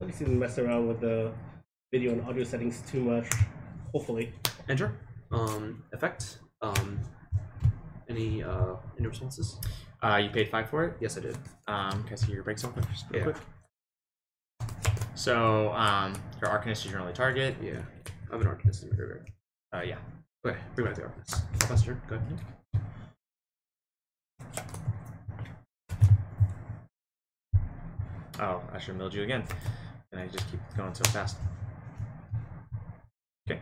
Let me see them mess around with the video and audio settings too much. Hopefully. Enter. Effect. Any responses? You paid 5 for it? Yes, I did. Can I see your breaks on first, real Yeah. quick? So, your Arcanist is your only target. Yeah. I have an Arcanist in the graveyard. Yeah. Okay, bring back the Arcanist. Faster. Go ahead. Oh, I should have milled you again. And I just keep going so fast. Okay.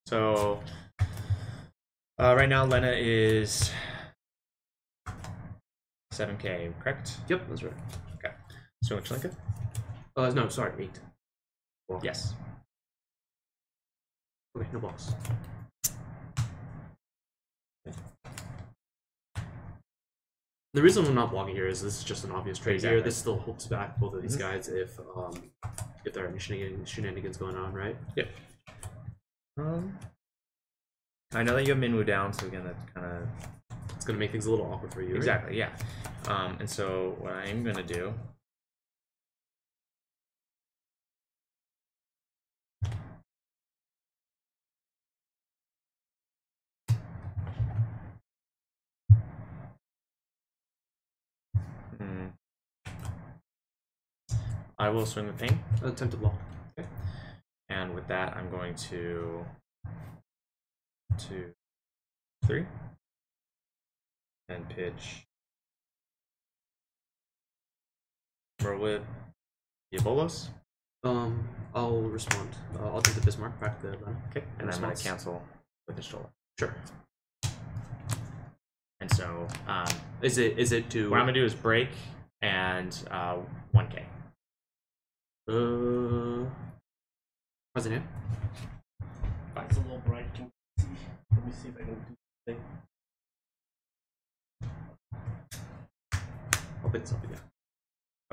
So, right now Lena is 7K, correct? Yep, that's right. Okay. So much Linka? No, sorry, 8. Well, yes. Okay, no blocks. The reason I'm not blocking here is this is just an obvious trade Exactly. here. This still holds back both of these guys if there are any shenanigans going on, right? Yep. I know that you have Minwoo down, so again, that's kind of... It's going to make things a little awkward for you, Exactly, yeah. And so what I'm going to do... I will swing the ping. Attempt to block. Okay. And with that, I'm going to 2, 3, and pitch Whirlwind Diabolos. I'll respond. I'll take the Bismarck back to the Okay, and I'm going to cancel with the Stroller. Sure. And so, is it to... What I'm going to do is break and 1K. How's it name? It's a little bright. Let me see if I can do the thing. I'll pick this up again.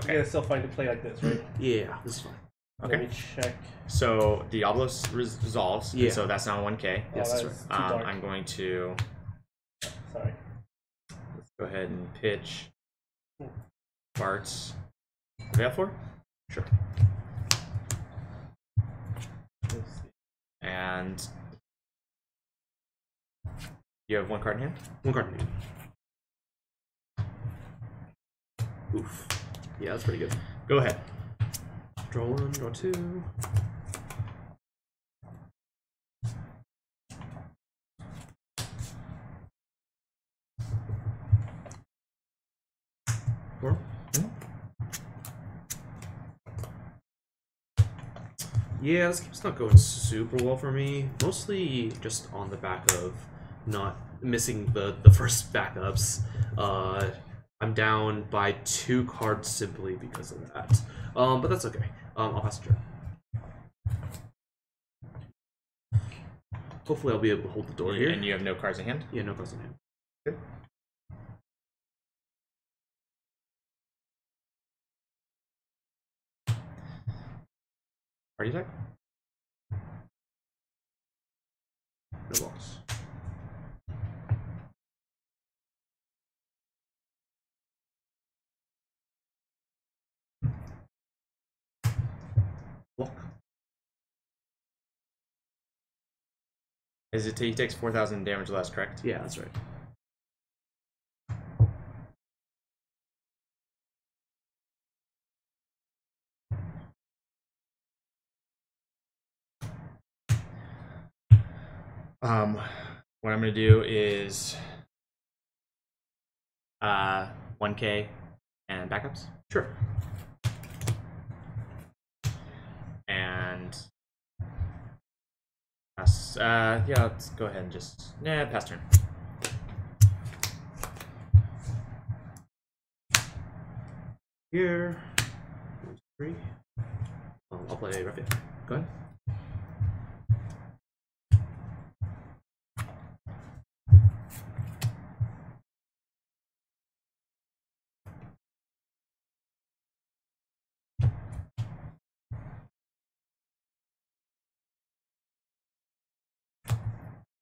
Okay. Yeah, it's still fine to play like this, right? Yeah, this is fine. Okay. Let me check. So Diablos resolves. Yeah. So that's now 1K. Yes, that's that's right. too dark. I'm going to Sorry. go ahead and pitch Bart's Veilfor. Sure. Let's see. And you have 1 card in hand? 1 card in hand. Oof. Yeah, that's pretty good. Go ahead. Draw 1, draw 2. Four. Yeah, this game's not going super well for me. Mostly just on the back of not missing the first backups. I'm down by 2 cards simply because of that. But that's okay. I'll pass the turn. Hopefully I'll be able to hold the door here. And you have no cards in hand? Yeah, no cards in hand. Good. Party attack? No loss. Block. Is it he takes 4,000 damage less, correct? Yeah, that's right. What I'm gonna do is 1K and backups. Sure. And pass. Yeah, let's go ahead and just pass turn. Here. 3. I'll play Raffia. Go ahead.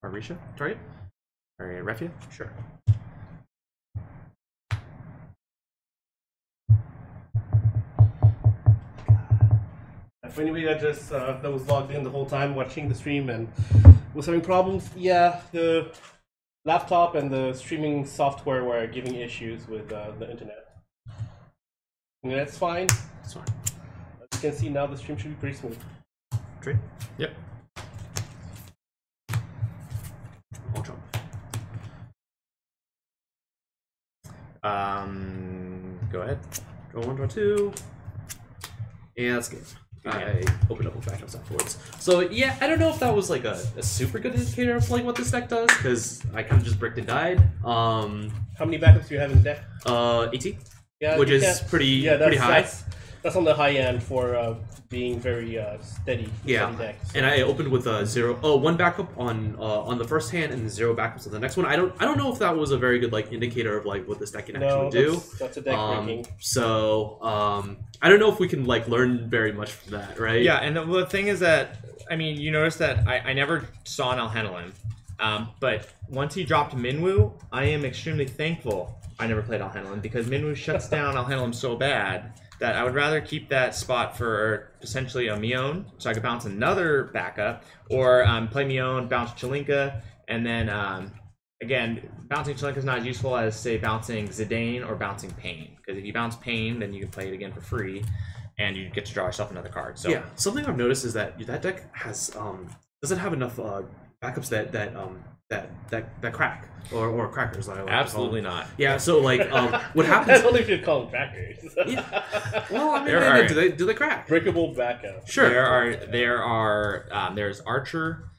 Arisha? Target? Or Refia? Sure. For anybody that just that was logged in the whole time watching the stream and was having problems, yeah, the laptop and the streaming software were giving issues with the internet. And that's fine. That's fine. As you can see now, the stream should be pretty smooth. Trade? Yep. I'll jump. Go ahead. Draw 1, draw 2. Yeah, that's good. I opened up with backups afterwards. So yeah, I don't know if that was like a super good indicator of like what this deck does, because I kind of just bricked and died. How many backups do you have in the deck? 18. Yeah, which is pretty high. That's on the high end for being very steady. Yeah, steady deck, so. And I opened with a 1 backup on the first hand and 0 backups on the next one. I don't know if that was a very good like indicator of like what this deck can actually do. That's a deck breaking. So I don't know if we can like learn very much from that, right? Yeah, and the thing is that I mean, you notice that I never saw an Alhenilin, but once he dropped Minwu, I am extremely thankful I never played Alhenilin, because Minwu shuts down Alhenilin so bad that I would rather keep that spot for essentially a Mion, so I could bounce another backup, or play Mion, bounce Chelinka, and then again, bouncing Chelinka is not as useful as say bouncing Zidane or bouncing Pain, because if you bounce Pain, then you can play it again for free, and you get to draw yourself another card. So yeah, something I've noticed is that that deck has doesn't have enough backups that crack or crackers. Like absolutely not. Yeah, so like what happens? Only if you call them crackers. Yeah. Well, I mean, do they crack? Breakable backup. Sure. There's Archer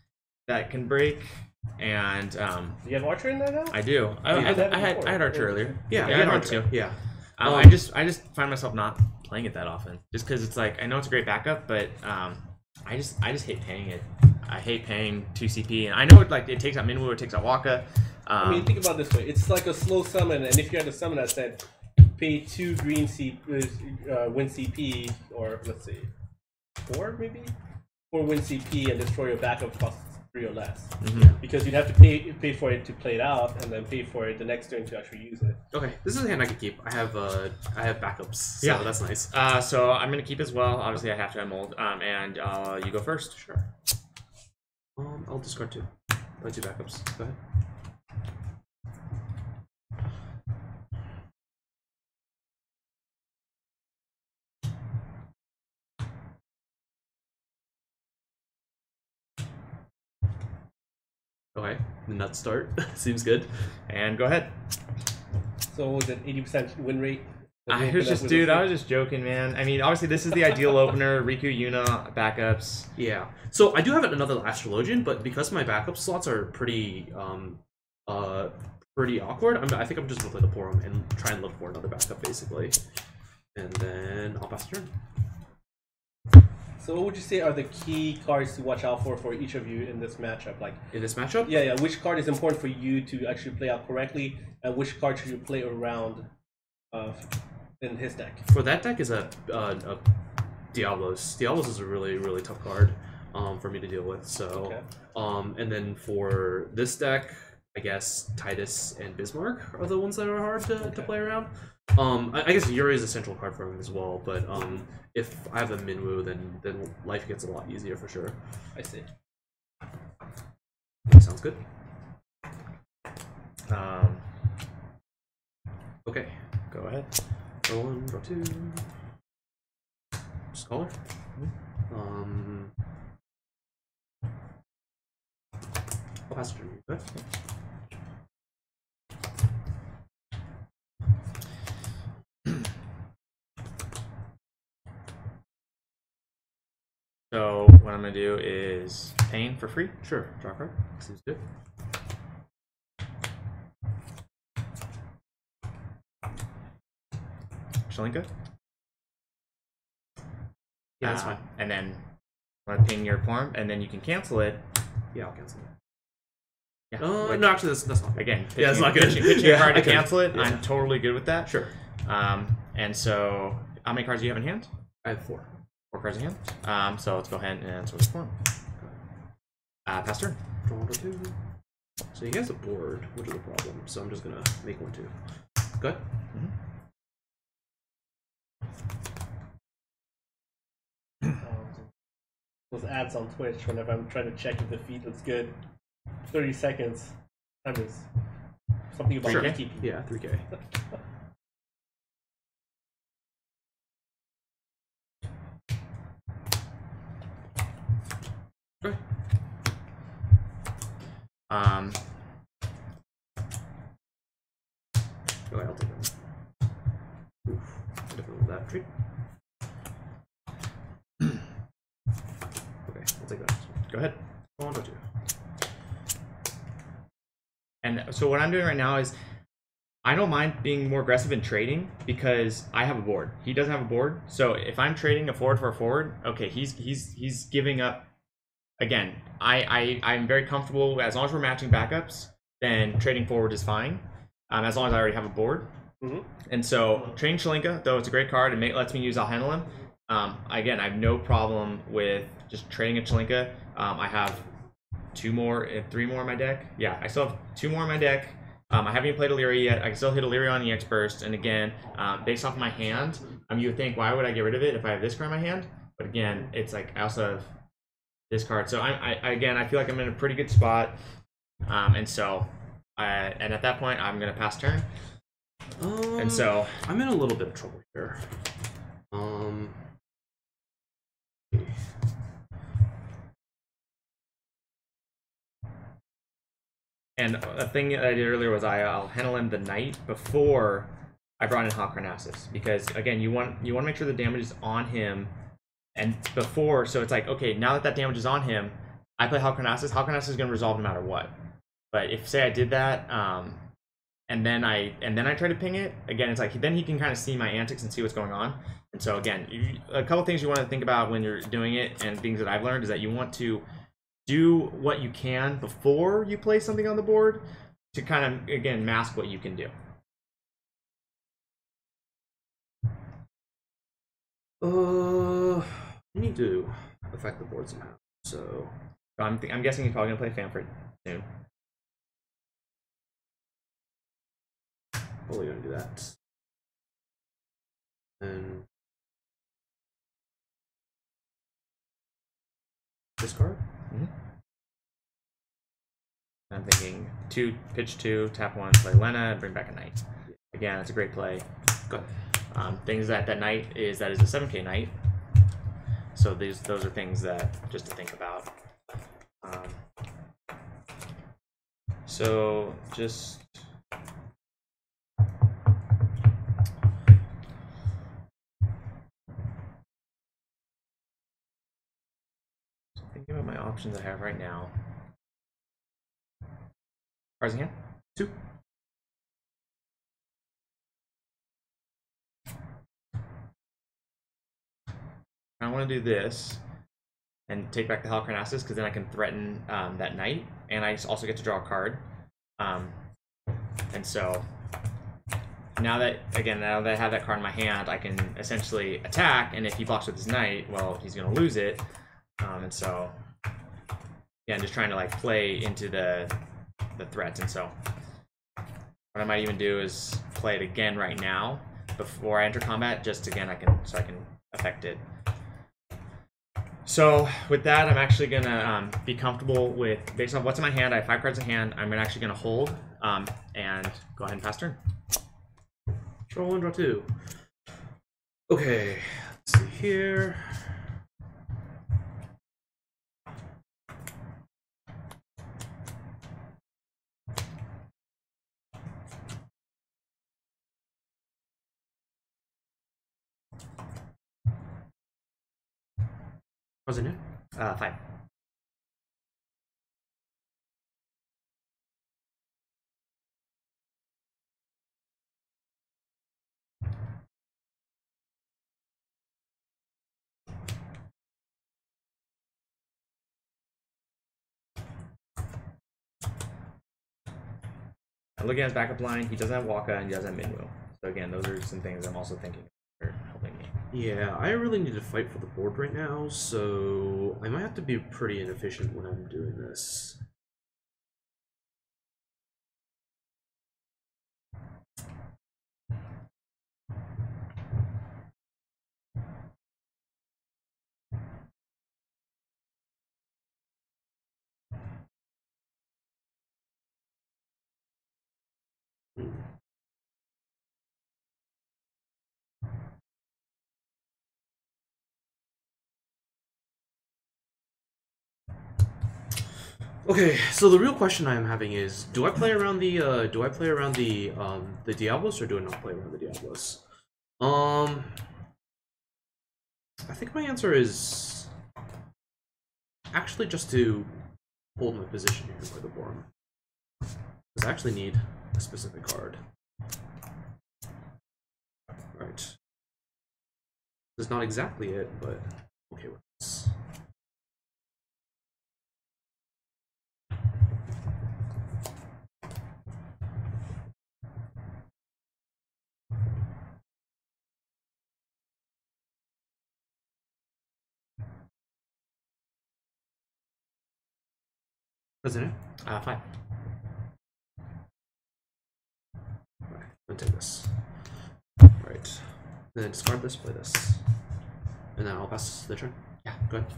that can break, and Do you have Archer in there now? I do. I had Archer earlier. Yeah, I had Archer too. Yeah. I just find myself not playing it that often, just because it's like I know it's a great backup, but I just hate paying it. I hate paying 2 CP, and I know it takes out Minwu, it takes out Waka. I mean, think about it this way: it's like a slow summon, and if you had a summon that said pay 2 green win CP, or let's see, 4 maybe, 4 win CP and destroy your backup costs 3 or less, because you'd have to pay for it to play it out, and then pay for it the next turn to actually use it. Okay, this is a hand I could keep. I have backups, so yeah, that's nice. So I'm gonna keep as well. Obviously, I have to have mold. And you go first. Sure. I'll discard 2. Play 2 backups. Go ahead. Okay, the nut start seems good. And go ahead. So was it 80% win rate? I was just joking, man. I mean, obviously this is the ideal opener. Riku, Yuna, backups. Yeah. So I do have another Astrologian, but because my backup slots are pretty pretty awkward, I think I'm just gonna play the Porum and try and look for another backup, basically. And then I'll pass the turn. So what would you say are the key cards to watch out for each of you in this matchup? Like in this matchup? Yeah. Which card is important for you to actually play out correctly, and which card should you play around in his deck? For that deck is a Diablos. Diablos is a really tough card for me to deal with. So okay. And then for this deck, I guess Titus and Bismarck are the ones that are hard to play around. I guess Yuri is a central card for him as well, but if I have a Minwu, then life gets a lot easier for sure. I see. Sounds good. Okay, go ahead. Draw 1, draw 2. Just call her. I'll pass it to you. Good. So what I'm gonna do is Pain for free. Sure, draw a card. Seems good. Chelinka? Yeah, that's fine. And then I'm gonna ping your form, and then you can cancel it. Yeah, I'll cancel it. Yeah. No, actually, that's not. Again, yeah, it's not good. Pitching a card to cancel it. Yeah. I'm totally good with that. Sure. And so, how many cards do you have in hand? I have 4. 4 cards in hand. So let's go ahead and answer this form. Pass turn. Draw 1 or 2. So he has a board, which is a problem. So I'm just gonna make 1 too. Go ahead. those ads on Twitch whenever I'm trying to check if the feed looks good. 30 seconds. Time is something about 3K? ATP. Yeah, 3K. Okay. Go ahead, I'll take that. Oof, definitely that trick. Okay, I'll take that. Go ahead. Go on, don't you? And so what I'm doing right now is I don't mind being more aggressive in trading because I have a board. He doesn't have a board. So if I'm trading a forward for a forward, okay, he's giving up. Again, I'm very comfortable as long as we're matching backups. Then trading forward is fine, as long as I already have a board. Mm-hmm. And so trading Shalinka, though it's a great card and lets me use I'll handle him. Again, I have no problem with just trading a Shalinka. I have 3 more in my deck. Yeah, I still have 2 more in my deck. I haven't even played Illyria yet. I can still hit Illyria on EX Burst. And again, based off my hand, you would think, why would I get rid of it if I have this card in my hand? But again, it's like I also have this card. So again, I feel like I'm in a pretty good spot. And at that point, I'm going to pass turn. And so I'm in a little bit of trouble here. And a thing that I did earlier was I'll handle him the night before I brought in Halcarnassus, because again, you want to make sure the damage is on him, and before, so it's like, okay, now that damage is on him, I play Halcarnassus. Halcarnassus is going to resolve no matter what. But if say I did that, and then I try to ping it again, it's like then he can kind of see my antics and see what's going on. And so again, a couple things you want to think about when you're doing it, and things that I've learned is that you want to do what you can before you play something on the board to kind of, again, mask what you can do. I need to affect the board somehow. So I'm guessing he's probably gonna play Famford soon. probably gonna do that. And discard. Mm-hmm. I'm thinking pitch 2, tap 1, play Lena, and bring back a knight. Again, it's a great play. Good. Things that knight is a 7K knight. So those are things that just to think about. So just thinking about my options I have right now. Cards in hand? 2. I want to do this and take back the Halcarnassus because then I can threaten that knight, and I also get to draw a card. And so now that I have that card in my hand, I can essentially attack, and if he blocks with his knight, well, he's going to lose it. And so, yeah, I'm just trying to like play into the threats. And so what I might even do is play it again right now before I enter combat, just again I can affect it. So with that, I'm actually gonna be comfortable with, based on what's in my hand. I have 5 cards in hand. I'm actually gonna hold and go ahead and pass turn. Draw 1, draw 2. Okay, let's see here. What's in it? 5. I'm looking at his backup line. He doesn't have Waka and he doesn't have Minwu. So again, those are some things I'm also thinking are helping me. Yeah, I really need to fight for the board right now, so I might have to be pretty inefficient when I'm doing this. Okay, so the real question I am having is, do I play around the the Diablos, or do I not play around the Diablos? I think my answer is actually just to hold my position here and play the Borum. Because I actually need a specific card. Right. It's not exactly it, but okay with this. Isn't it? 5. Right, I'm gonna take this. Right. Then discard this, play this. And then I'll pass the turn. Yeah. Go ahead.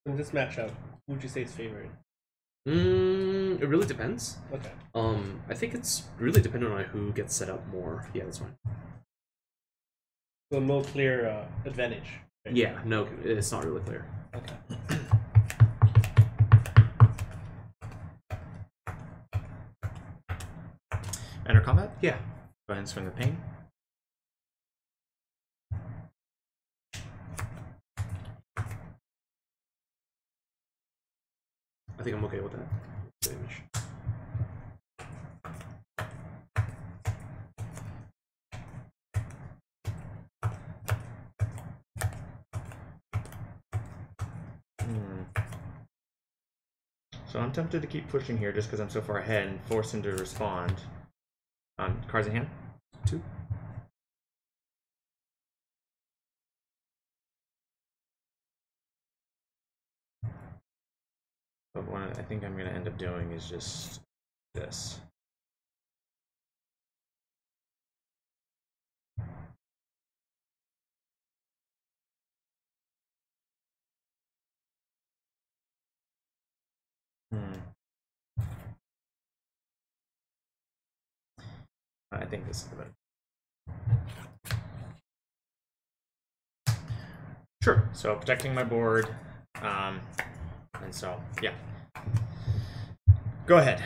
In this matchup, who would you say is favorite? It really depends. Okay. I think it's really dependent on who gets set up more. Yeah, that's fine. So no clear advantage. Right? Yeah, no, it's not really clear. Okay. Enter combat? Yeah. Go ahead and swing the pain. I think I'm okay with that. Damage. So I'm tempted to keep pushing here just because I'm so far ahead and force him to respond. Cards in hand? 2. But what I think I'm going to end up doing is just this. I think this is the better. Sure. So protecting my board, and so yeah. Go ahead.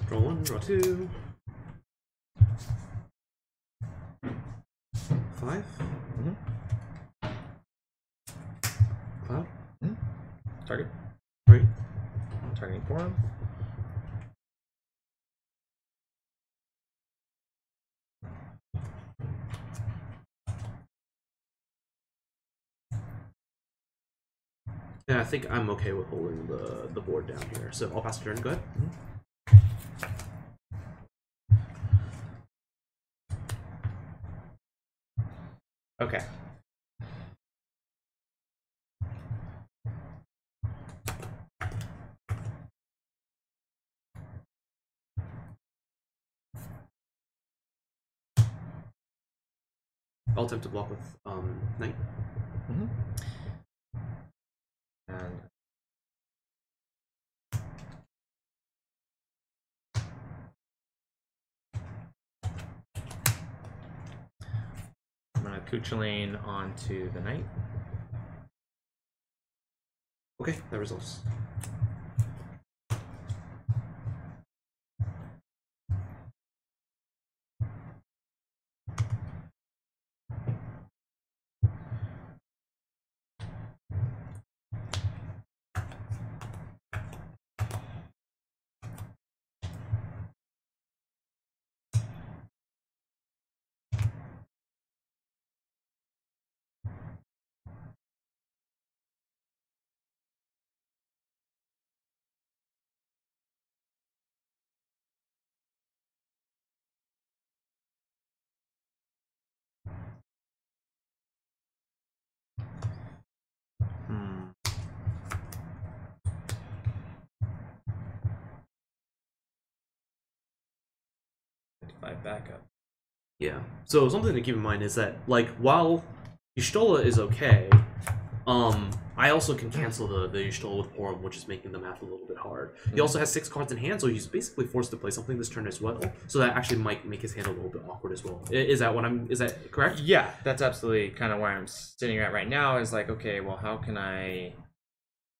Draw 1, draw 2. 5. Cloud. Target. Right. Targeting forum. Yeah, I think I'm okay with holding the board down here. So I'll pass the turn. Go ahead. Okay. I'll attempt to block with Knight. And I'm gonna Kuchelane onto the knight. Okay, that results. 5 backup. Yeah. So something to keep in mind is that, like, while Y'shtola is okay, I also can cancel the Y'shtola with Porum, which is making the math a little bit hard. He also has 6 cards in hand, so he's basically forced to play something this turn as well. So that actually might make his hand a little bit awkward as well. Is that correct? Yeah, that's absolutely kind of where I'm sitting at right now. Is like, okay, well, how can I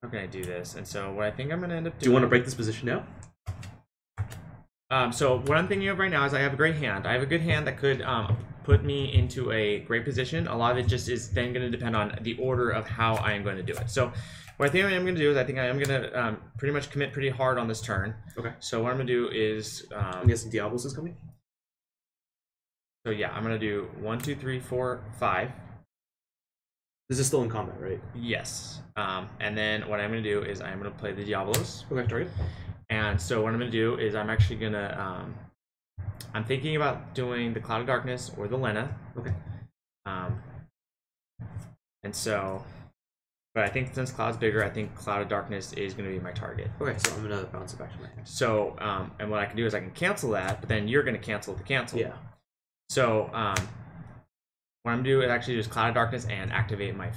do this? And so what I think I'm gonna end up doing. Do you want to break this position now? So what I'm thinking of right now is I have a great hand. I have a good hand that could put me into a great position. A lot of it just is then going to depend on the order of how I am going to do it. So what I think I am going to do is I think I am going to pretty much commit pretty hard on this turn. Okay. So what I'm going to do is... I'm guessing Diablos is coming? So yeah, I'm going to do 1, 2, 3, 4, 5. This is still in combat, right? Yes. And then what I'm going to do is I'm going to play the Diablos. Okay, target. And so what I'm going to do is I'm actually going to... I'm thinking about doing the Cloud of Darkness or the Lena. Okay. And so... But I think since Cloud's bigger, I think Cloud of Darkness is going to be my target. Okay, so I'm going to bounce it back to my hand. So, and what I can do is I can cancel that, but then you're going to cancel the cancel. Yeah. So, what I'm going to do is actually just Cloud of Darkness and activate my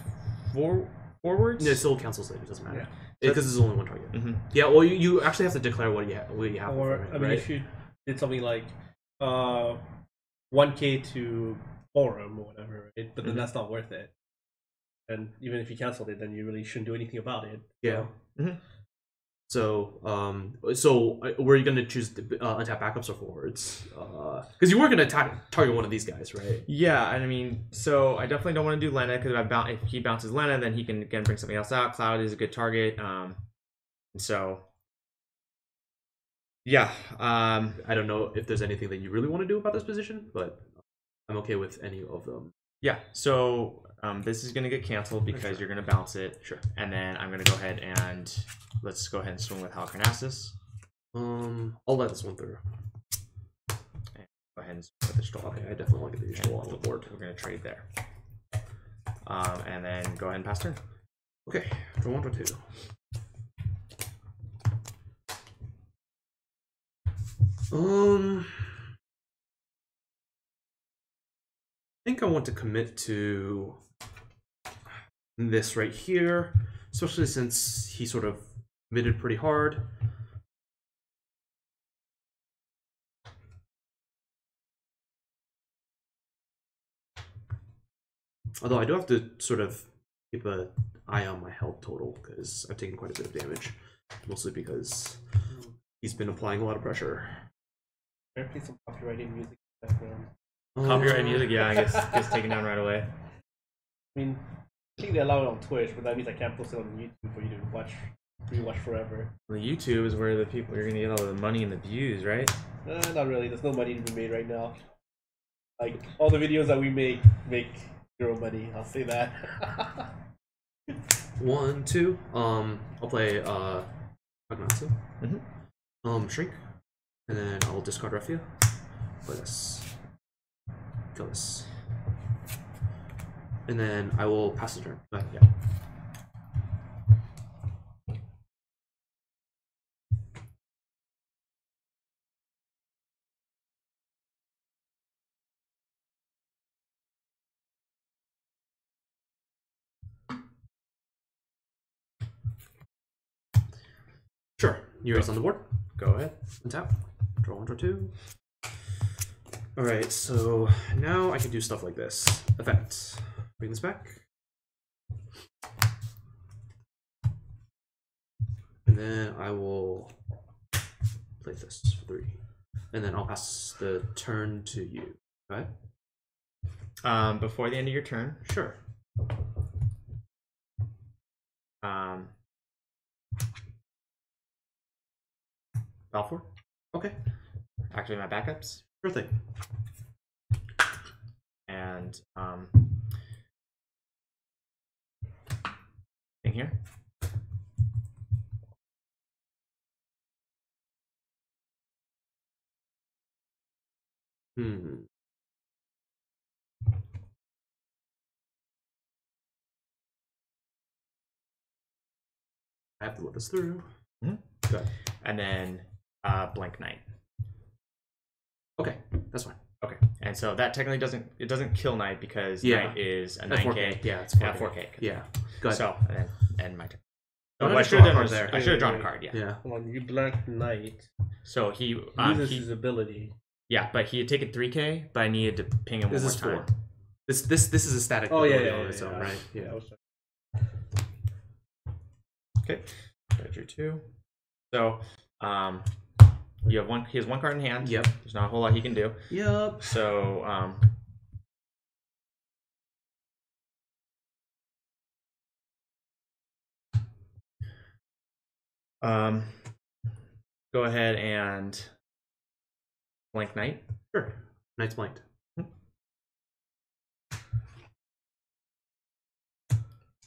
forwards. No, it still cancels it. It doesn't matter. Yeah. Because there's only one target. Mm-hmm. Yeah, well, you actually have to declare what you have. Or, I mean, if you did something like 1K to Forum or whatever, right? But then that's not worth it. And even if you canceled it, then you really shouldn't do anything about it. Yeah. Mm-hmm. So, were you going to choose untap backups or forwards? Because you were going to target one of these guys, right? Yeah, and I mean, so I definitely don't want to do Lena, because if he bounces Lena, then he can again bring something else out. Cloud is a good target. And so, yeah. I don't know if there's anything that you really want to do about this position, but I'm okay with any of them. Yeah, so this is going to get canceled because you're going to bounce it. Sure. And then I'm going to go ahead and let's go ahead and swing with Halicarnassus. I'll let this one through. And go ahead and swing with the Y'shtola. Okay, I definitely want to get the Y'shtola on the board. We're going to trade there. And then go ahead and pass turn. Okay, draw 1, draw 2. I think I want to commit to this right here, especially since he sort of committed pretty hard. Although I do have to sort of keep an eye on my health total because I've taken quite a bit of damage, mostly because he's been applying a lot of pressure. Can I play some copyrighted music in the background? Copyright music, yeah, I guess gets taken down right away. I mean, I think they allow it on Twitch, but that means I can't post it on YouTube for you to rewatch forever. Well, YouTube is where the people you're gonna get all the money and the views, right? Not really. There's no money to be made right now. Like all the videos that we make zero money. I'll say that. 1, 2. I'll play Agnatsu. Shrink, and then I'll discard Refia. Play this. Kill this. And then I will pass the turn. Yeah. Sure. Yours on the board. Go ahead. Untap. Draw 1, draw 2. Alright, so now I can do stuff like this. Effect. Bring this back. And then I will play this for 3. And then I'll pass the turn to you. Go ahead. Before the end of your turn. Sure. Balfour. Okay. Activate my backups. Sure thing. And in here. I have to let this through. Good. And then blank knight. Okay, that's fine. Okay, and so that technically doesn't kill Knight because Knight is a 9K. 4K. Yeah, it's 4K. At 4K. Yeah. Go ahead. So and my turn. Oh, What I I should should have have drawn a card there. I should have drawn a card. Yeah. Yeah. Come on, you blank Knight. So he Loses his ability. Yeah, but he had taken 3K, but I needed to ping him This one is more 4. time. This is a static Oh yeah, ability yeah, on yeah, its own, yeah. right? Yeah. Okay. I drew 2. So you have one. He has 1 card in hand. Yep. There's not a whole lot he can do. Yep. So go ahead and blank Knight. Sure. Knight's blanked.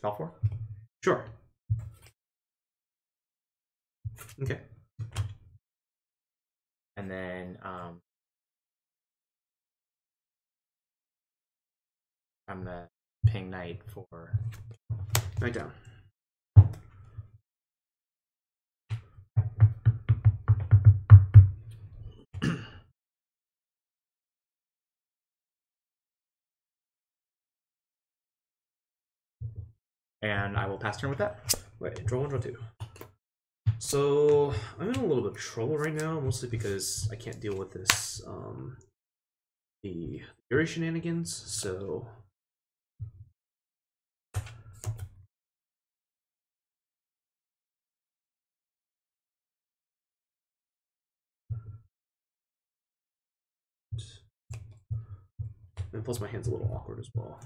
Call for. Sure. Okay. And then I'm gonna ping Knight for Knight down. and I will pass turn with that. Wait, draw 1, draw 2. So I'm in a little bit of trouble right now, mostly because I can't deal with this the Fury shenanigans, so and plus my hand's a little awkward as well.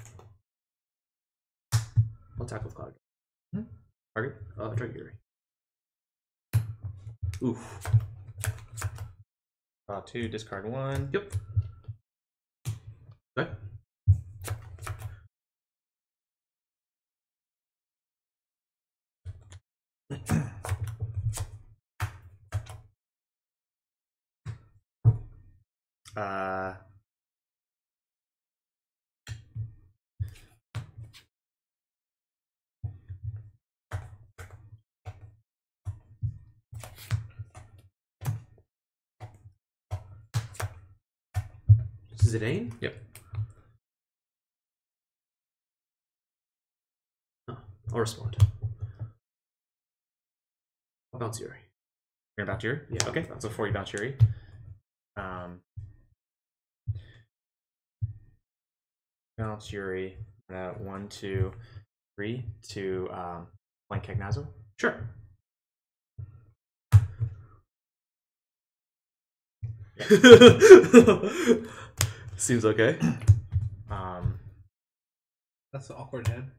I'll attack with Cloud. Target. Target Fury. Oof. Draw 2, discard 1. Yep. Okay. Zidane? Yep. Oh, I'll respond. I'll bounce Yuri. You're gonna bounce Yuri? Yeah. Okay, so before you bounce Yuri. Bounce Yuri. 1, 2, 3 to blank Kegnazo. Sure. Seems okay. That's an awkward hand.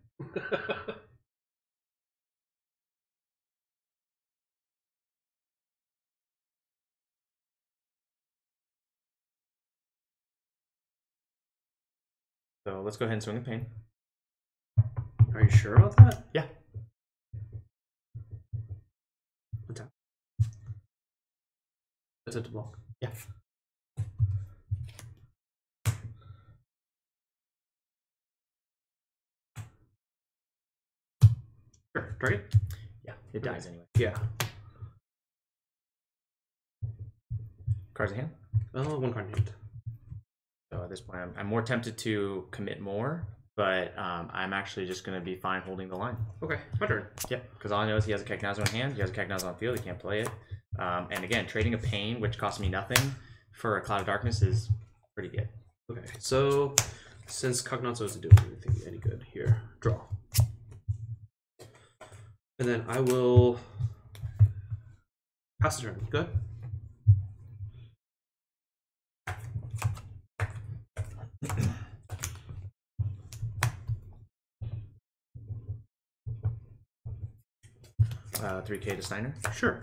So let's go ahead and swing a pain. Are you sure about that? Yeah. Attack. Attempt to block. Yeah. Sure. Target? Yeah, it dies anyway. Yeah. Cards in hand. 1 card in hand. So at this point, I'm more tempted to commit more, but I'm actually just going to be fine holding the line. Okay, my turn. Yeah, because all I know is he has a Kegnazo in hand, he has a Kegnazo on field, he can't play it. And again, trading a pain, which costs me nothing, for a Cloud of Darkness is pretty good. Okay, so since Cognazzo isn't doing anything any good here, draw. And then I will pass the turn. Go ahead. Uh, 3K to Steiner. Sure.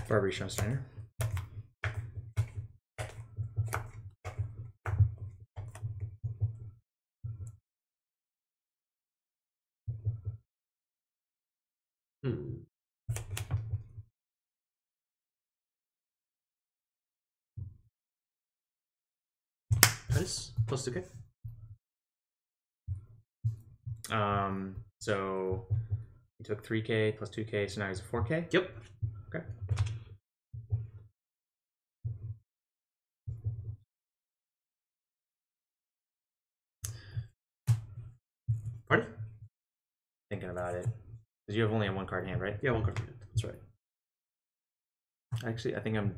Barbershop Steiner. Titus plus 2K. So He took 3K plus 2K, so now he's a 4K? Yep. Okay. Pardon? Thinking about it. Because you have only a 1 card hand, right? Yeah, 1 card hand. That's right. Actually, I think I'm...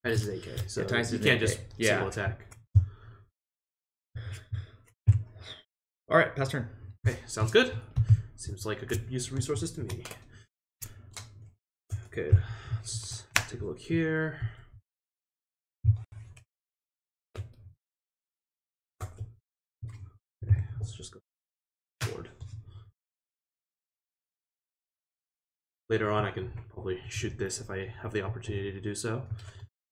This is AK, so Tice you is can't AK. just single attack. Alright, pass turn. Okay, sounds good. Seems like a good use of resources to me. Okay, let's take a look here. Okay, let's just go forward. Later on, I can probably shoot this if I have the opportunity to do so.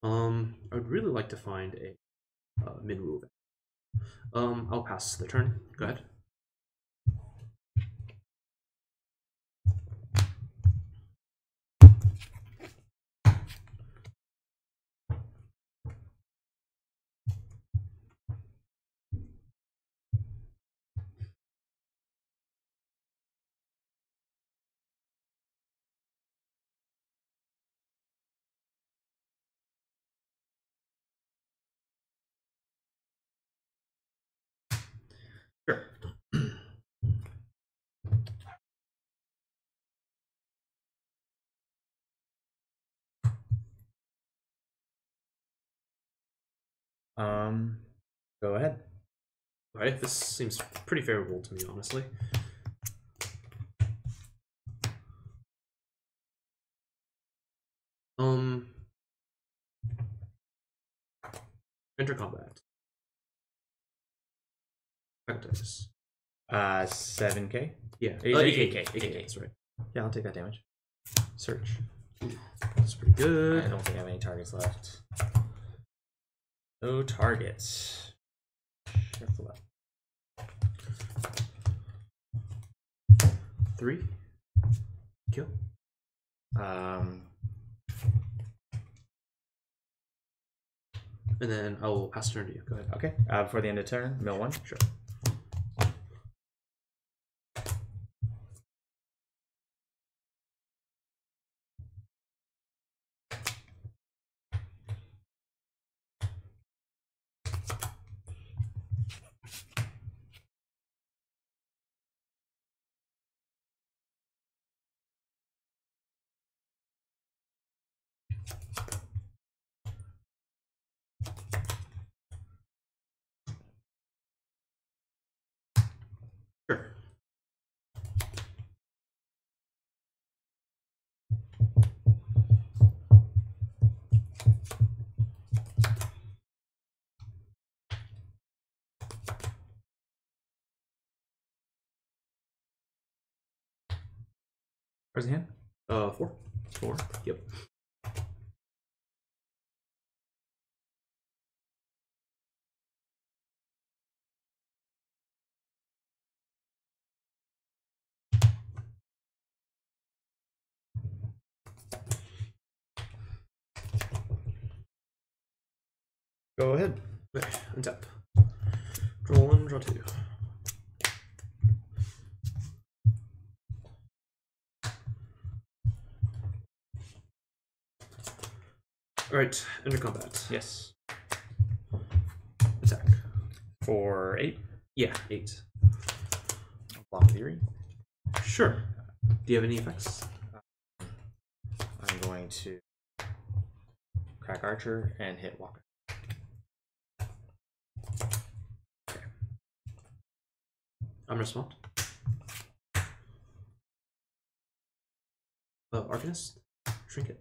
I would really like to find a Minwu. I'll pass the turn. Go ahead. Sure. Go ahead. Alright, this seems pretty favorable to me, honestly. Enter combat. Practice. 7K? Yeah. 8K. 8K, that's right. Yeah, I'll take that damage. Search. That's pretty good. I don't think I have any targets left. No targets. Shift left. 3. Kill. And then I will pass turn to you. Go ahead. Okay. Before the end of turn, mill 1. Sure. Sure. Where's the hand? 4. 4. Yep. Go ahead. Okay, untap. Draw 1, draw 2. Alright, enter combat. Yes. Attack. For 8. Yeah, 8. Block theory. Sure. Do you have any effects? I'm going to crack Archer and hit Walker. Okay. I'm respond. Arcanist. Trinket.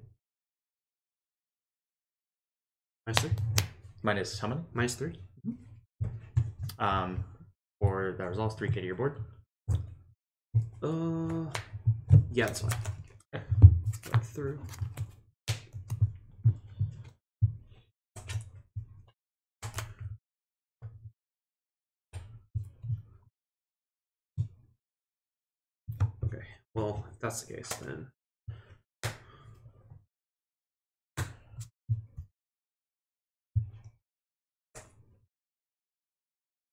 -3. Minus how many? -3. For that resolves 3K to your board. Yeah, that's fine. Okay. Right through. Okay, well, if that's the case, then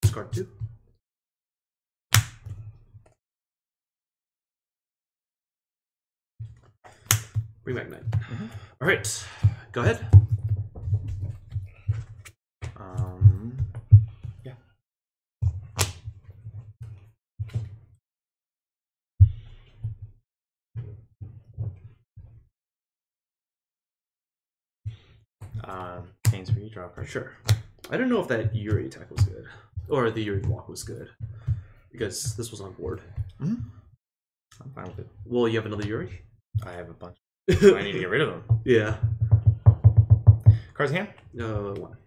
discard 2. Bring back 9. All right, go ahead. Yeah. Pains for you, draw a card. Sure. I don't know if that Yuri attack was good, or the Yuri walk was good, because this was on board. I'm fine with it. Well, you have another Yuri? I have a bunch. I need to get rid of them. Yeah. Cards in hand? 1.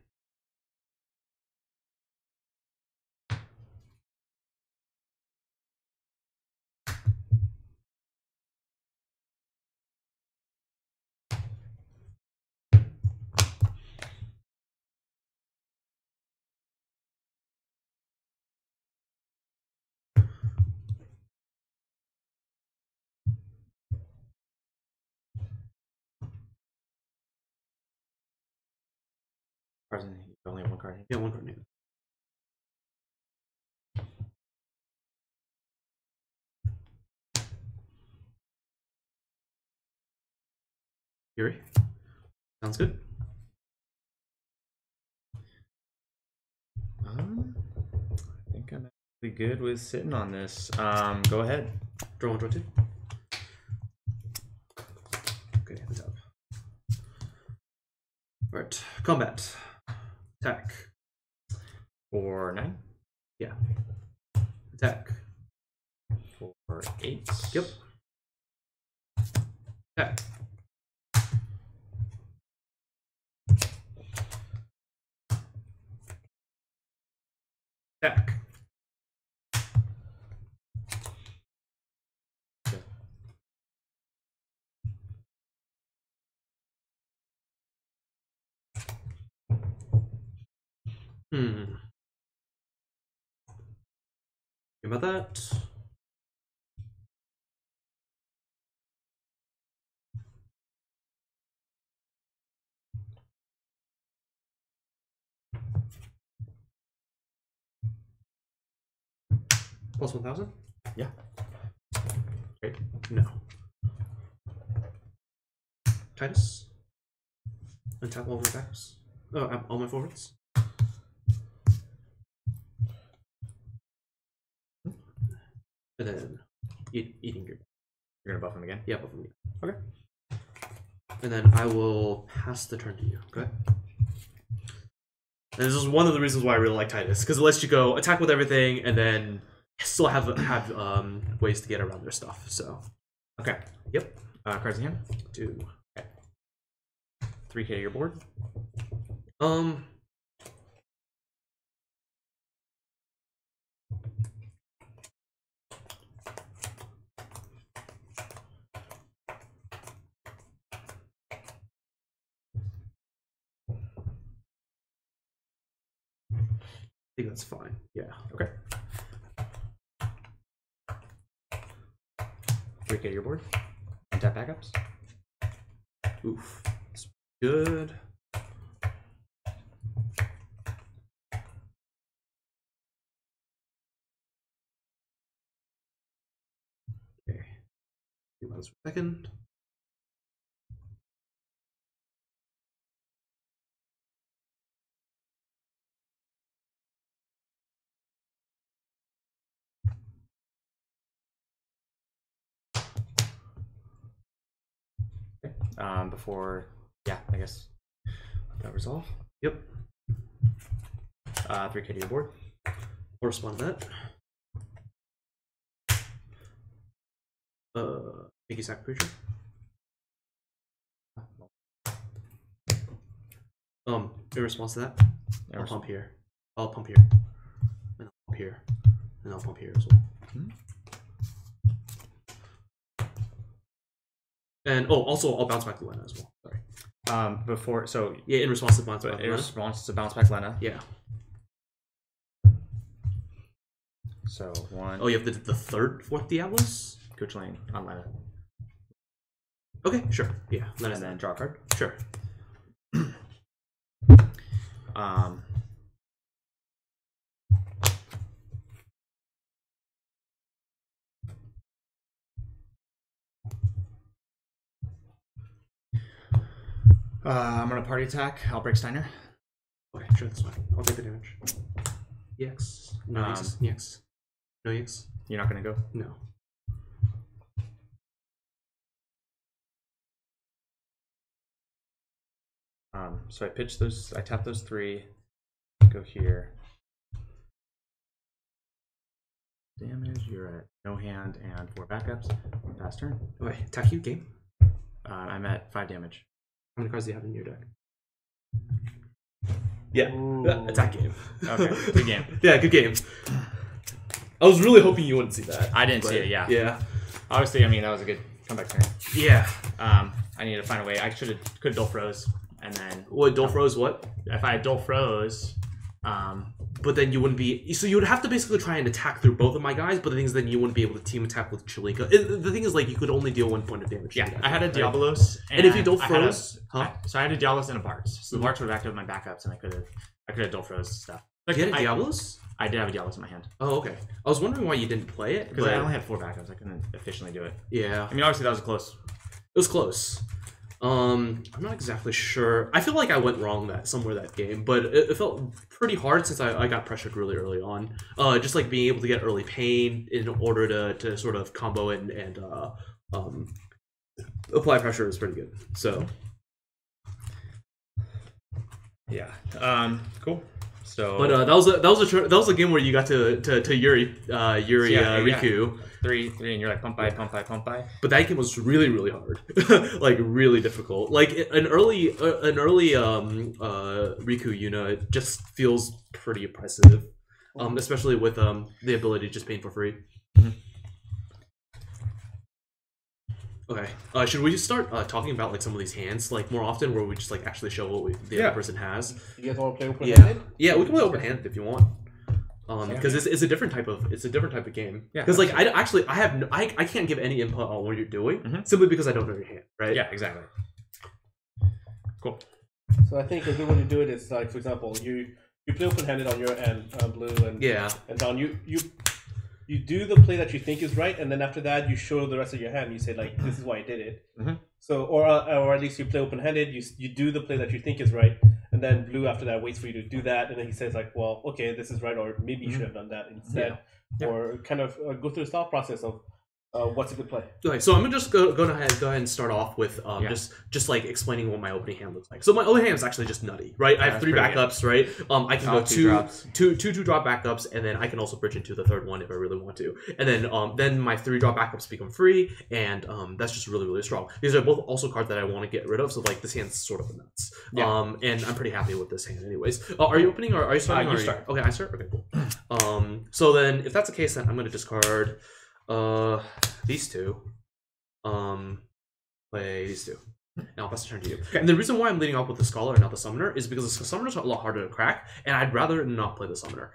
Cards in hand. You only have 1 card in hand. Yeah, 1 card. Yeah. Yuri? Sounds good. I think I'm actually good with sitting on this. Go ahead. Draw 1, draw 2. Okay, the top. Alright, combat. Attack. For 9. Yeah. Attack. For 8. Yep. Attack. Attack. Think about that. Plus 1,000? Yeah. Great. No. Titus? Untap all my backups. Oh, all my forwards. And then eating your. You're gonna buff him again? Yeah, buff him again. Okay. And then I will pass the turn to you. Okay. And this is one of the reasons why I really like Titus, because it lets you go attack with everything and then still have ways to get around their stuff. So. Okay. Yep. Cards in hand? 2. Okay. 3K to your board? I think that's fine. Yeah. Okay. 3K to your board? Untap backups? Oof. That's good. Okay. Give us a second. Okay. Before, yeah, I guess that resolve. Yep. 3K to your board. I'll respond to that. Piggy sack creature. In response to that, I'll pump here. I'll pump here. And I'll pump here. And I'll pump here as well. And also I'll bounce back to Lena as well. Sorry. Before, so yeah, in response to bounce back. In response to bounce back Lena. Yeah. So 1. Oh, you have the 4th Diablos? Coach Lane on Lena. Okay, sure. Yeah. And then draw a card. Sure. I'm gonna party attack. I'll break Steiner. Okay, sure, that's fine. I'll take the damage. EX. No EX. EX. No EX. You're not gonna go? No. So I pitch those. I tap those 3. Go here. Damage. You're at no hand and 4 backups. Pass turn. Okay, attack you, game. I'm at 5 damage. How many cards do you have in your deck? Yeah, attack game. Okay, good game. Yeah, good game. I was really hoping you wouldn't see that. I didn't see it. Yeah. Yeah. Obviously, I mean that was a good comeback turn. Yeah. I need to find a way. I could have dual froze, and then What dual froze? What? if I dual froze, But then you wouldn't be. So you would have to basically try and attack through both of my guys. But the thing is, then you wouldn't be able to team attack with Chilinka. The thing is, like, you could only deal 1 point of damage. yeah, to the I had a guy, right? Diabolos, And if you dual froze, so I had a Diabolos and a Bartz. So the Bartz would have activated my backups, and I could have dual froze stuff. Did you get a Diablos? I did have a Diabolos in my hand Oh, okay. I was wondering why you didn't play it. because I only had 4 backups. I couldn't efficiently do it. Yeah, I mean, obviously that was close. it was close. I'm not exactly sure. I feel like I went wrong that game, but it felt pretty hard since I got pressured really early on. Just like being able to get early pain in order to sort of combo it and apply pressure is pretty good. So Yeah. Cool. So, but that was a game where you got to Yuri Riku. 3, and you're like pump by. But that game was really, really hard, like really difficult. Like an early Riku Yuna just feels pretty oppressive, especially with the ability to just paint for free. Mm-hmm. Okay, should we just start talking about like some of these hands like more often, where we just like actually show what the other person has? You guys want to play open-handed? Yeah, we can play open-handed if you want. Because it's a different type of game. Yeah. Because like I can't give any input on what you're doing simply because I don't know your hand, right? Yeah, exactly. Cool. So I think a good way to do it is like, for example, you play open-handed on your end, Blue and Don. You do the play that you think is right, and then after that you show the rest of your hand. You say like, this is why I did it. So or at least you play open-handed. You do the play that you think is right. And then Blue after that waits for you to do that, and then he says like, well, okay, this is right, or maybe you should have done that instead, or kind of go through the thought process of what's a good play. Okay, so I'm gonna just go ahead and start off with just like explaining what my opening hand looks like. So my opening hand is actually just nutty, right? I have 3 backups, right? I can go two drop backups, and then I can also bridge into the 3rd one if I really want to. And then my 3 drop backups become free, and that's just really, really strong. These are both also cards that I want to get rid of, so like this hand's sort of nuts. Yeah. And I'm pretty happy with this hand anyways. Are you opening or are you starting? You start. Okay, I start? Okay, cool. So then if that's the case, then I'm gonna discard these 2. Play these 2. And I'll pass the turn to you. Okay. And the reason why I'm leading off with the Scholar and not the Summoner is because the Summoner's a lot harder to crack, and I'd rather not play the Summoner.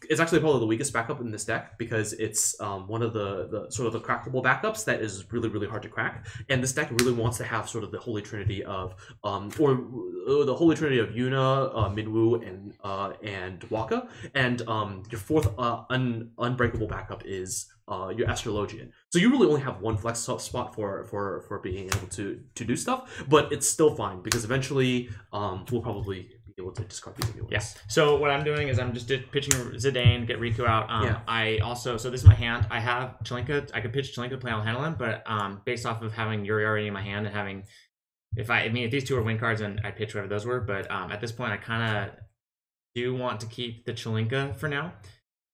It's actually probably the weakest backup in this deck because it's one of the sort of the crackable backups that is really, really hard to crack. And this deck really wants to have sort of the holy trinity of the holy trinity of Yuna, Minwoo, and Waka. And your 4th unbreakable backup is your Astrologian. So you really only have 1 flex spot for being able to do stuff, but it's still fine because eventually we'll probably be able to discard these anyways. Yes. So what I'm doing is I'm just pitching Zidane, get Riku out. I also, so this is my hand. I have Chilinka. I could pitch Chilinka to play on Hanalin, but based off of having Yuri already in my hand and having, if these 2 are win cards, and I pitch whatever those were. But at this point, I kind of do want to keep the Chilinka for now.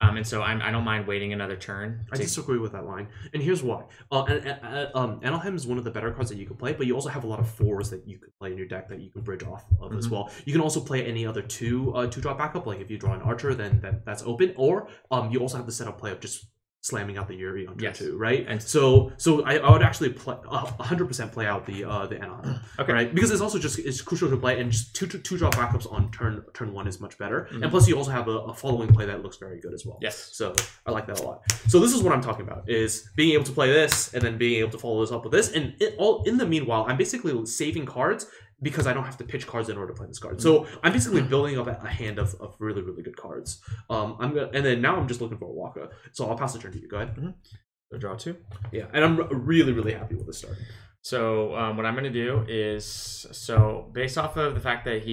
And so I don't mind waiting another turn. I disagree with that line, and here's why. Analhem is one of the better cards that you can play, but you also have a lot of 4s that you could play in your deck that you can bridge off of as well. You can also play any other 2 drop backup, like if you draw an Archer, then that's open, or you also have the setup play of just slamming out the Yuri on turn 2, right? And so I would actually play 100% play out the Anaheim, right? Because it's also it's crucial to play, and just two drop backups on turn 1 is much better, and plus you also have a following play that looks very good as well. Yes, so I like that a lot. So this is what I'm talking about: is being able to play this and then being able to follow this up with this, and in the meanwhile, I'm basically saving cards because I don't have to pitch cards in order to play this card. So I'm basically building up a hand of really, really good cards. And then now I'm just looking for a Waka. So I'll pass the turn to you. Go ahead. So draw 2. Yeah, and I'm really, really happy with this start. So what I'm going to do is, based off of the fact that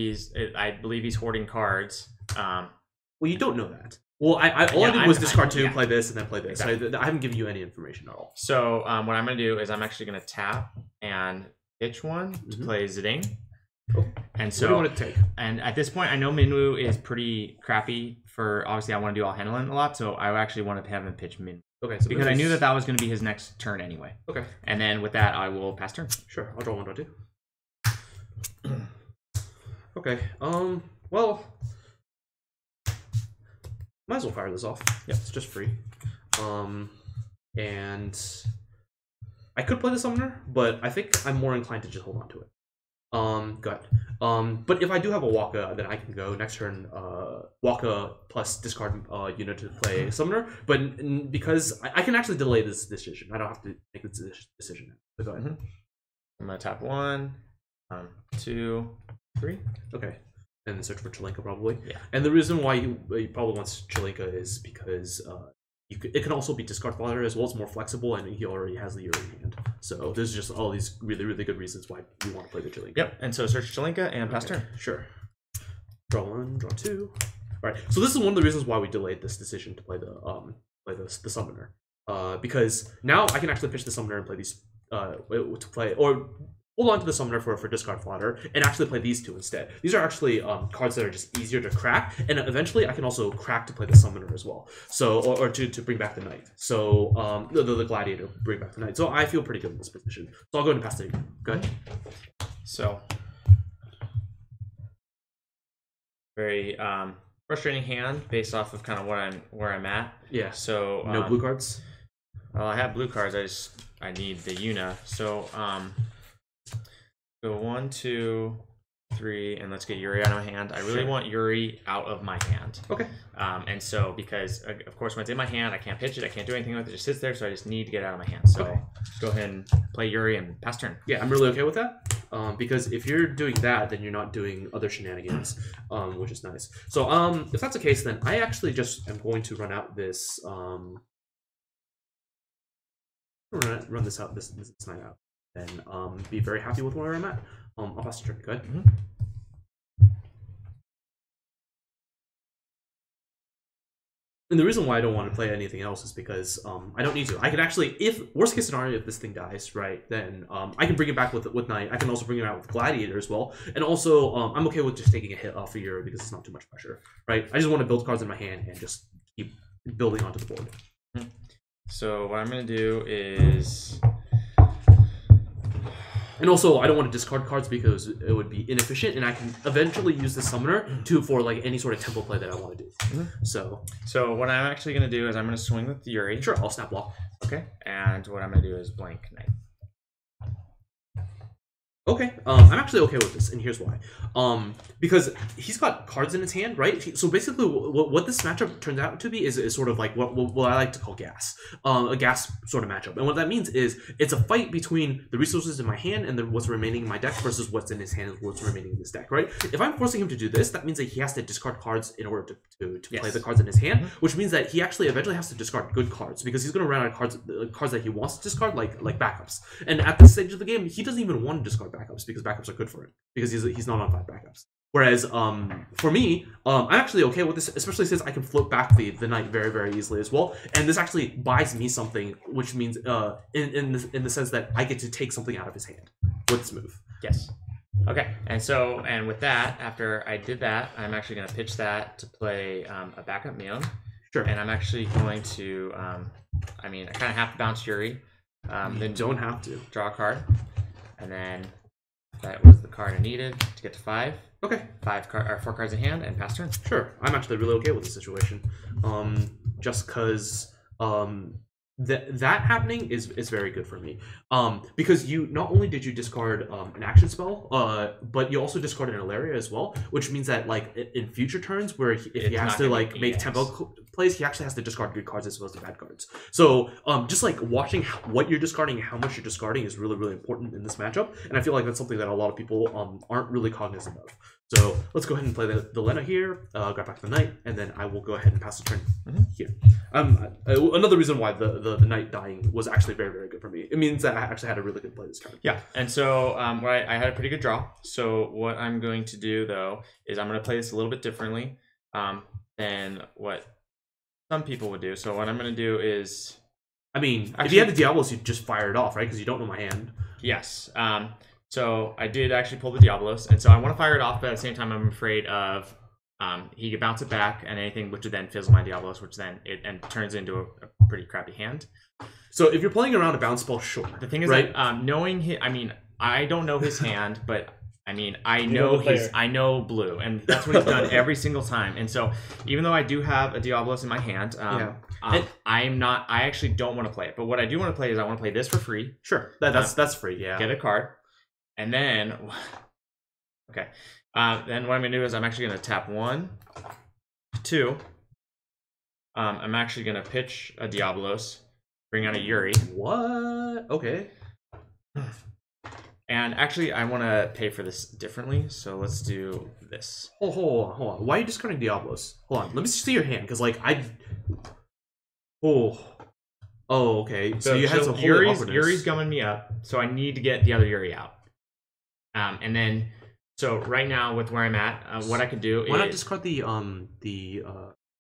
I believe he's hoarding cards. Well, you don't know that. Well, I did was discard 2, play this, and then play this. Exactly. I haven't given you any information at all. So what I'm going to do is I'm actually going to tap and pitch one to play Zidane. Oh. And so, what do you want to take? And at this point, I know Minwoo is pretty crappy for, obviously, I want to do all handling a lot, so I actually want to have him pitch Min. Okay, so because I knew that was going to be his next turn anyway. Okay. And then with that, I will pass turn. Sure, I'll draw 1, draw 2. Okay, well, might as well fire this off. Yeah, it's just free. And I could play the summoner, but I think I'm more inclined to just hold on to it. Good. But if I do have a Waka, then I can go next turn, Waka plus discard unit to play summoner. But because I can actually delay this decision, I don't have to make this decision. So go ahead. I'm gonna tap 1, 2, 3. Okay. And then search for Chilinka probably. Yeah. And the reason why he probably wants Chilinka is because it can also be discard fodder as well. It's more flexible, and he already has the Yuri in hand. So there's just all these really, really good reasons why you want to play the Chilinka. Yep. And so search Chilinka and pass turn. Sure. Draw 1, draw 2. All right. So this is one of the reasons why we delayed this decision to play the summoner. Because now I can actually pitch the summoner and play these or hold on to the summoner for discard fodder and actually play these 2 instead. These are actually cards that are just easier to crack, and eventually I can also crack to play the summoner as well. So or to bring back the knight. So the gladiator bring back the knight. So I feel pretty good in this position. So I'll go ahead and pass to you. Go ahead. So very frustrating hand based off of kind of where I'm at. Yeah. So no blue cards. Well, I have blue cards. I need the Yuna. So go 1, 2, 3, and let's get Yuri out of my hand. I really want Yuri out of my hand. Okay. And so because of course when it's in my hand, I can't pitch it. I can't do anything with it. It just sits there. So I just need to get it out of my hand. So go ahead and play Yuri and pass turn. Yeah, I'm really okay with that. Because if you're doing that, then you're not doing other shenanigans, which is nice. So if that's the case, then I actually just am going to run out this run this out this night out. And be very happy with where I'm at. I'll pass the turn. Go ahead. And the reason why I don't want to play anything else is because I don't need to. I can actually, if worst case scenario, if this thing dies, right, then I can bring it back with Knight. I can also bring it out with Gladiator as well. And also, I'm okay with just taking a hit off of Euro because it's not too much pressure, right? I just want to build cards in my hand and just keep building onto the board. So what I'm going to do is... And also, I don't want to discard cards because it would be inefficient, and I can eventually use the summoner for like any sort of tempo play that I want to do. So what I'm actually going to do is I'm going to swing with Yuri. Sure, I'll snap block. Okay, and what I'm going to do is blank Knight. Okay, I'm actually okay with this, and here's why. Because he's got cards in his hand, right? So basically, what this matchup turns out to be is sort of like what I like to call gas, a gas sort of matchup. And what that means is it's a fight between the resources in my hand and what's remaining in my deck versus what's in his hand and what's remaining in his deck, right? If I'm forcing him to do this, that means that he has to discard cards in order to play the cards in his hand, which means that he actually eventually has to discard good cards because he's going to run out of cards that he wants to discard, like backups. And at this stage of the game, he doesn't even want to discard backups because backups are good for him because he's not on 5 backups. Whereas for me, I'm actually okay with this, especially since I can float back the knight very, very easily as well. And this actually buys me something, which means in the sense that I get to take something out of his hand with this move. Yes. Okay. And with that, after I did that, I'm actually going to pitch that to play a backup Mion. Sure. And I'm actually going to, I kind of have to bounce Yuri. Then don't have to draw a card, and then that was the card I needed to get to 5. Okay. 4 cards in hand and pass turn. Sure. I'm actually really okay with the situation. Just because that happening is very good for me. Because you not only did you discard an action spell, but you also discarded an Ilaria as well, which means that like in future turns where if he has to like make tempo plays, he actually has to discard good cards as opposed to bad cards. So just like watching what you're discarding and how much you're discarding is really, really important in this matchup, and I feel like that's something that a lot of people aren't really cognizant of. So let's go ahead and play the Lena here, grab back the knight, and then I will go ahead and pass the turn here. Another reason why the knight dying was actually very, very good for me. It means that I actually had a really good play this turn. Yeah, and so I had a pretty good draw. So what I'm going to do, though, is I'm going to play this a little bit differently than what some people would do. So what I'm going to do is... I mean, actually, if you had the Diablos, you'd just fire it off, right? Because you don't know my hand. Yes. So I did actually pull the Diablos, and so I want to fire it off, but at the same time, I'm afraid of he could bounce it back and anything, which would then fizzle my Diablos, which then it turns into a pretty crappy hand. So if you're playing around a bounce spell, sure. The thing is, right? that knowing his, I mean, I don't know his hand, but I mean, I know blue, and that's what he's done every single time. And so even though I do have a Diablos in my hand, I actually don't want to play it. But what I do want to play is I want to play this for free. Sure, that's free. Yeah. Get a card. And then, okay. Then what I'm going to do is I'm actually going to tap 1, 2. I'm actually going to pitch a Diablos, bring out a Yuri. What? Okay. And actually, I want to pay for this differently, so let's do this. Oh, hold on. Why are you discarding Diablos? Hold on. Let me see your hand, because, like, Oh, okay. So you had some Yuri's gumming me up, so I need to get the other Yuri out. And then, so right now with where I'm at, what I could do is... Why not discard the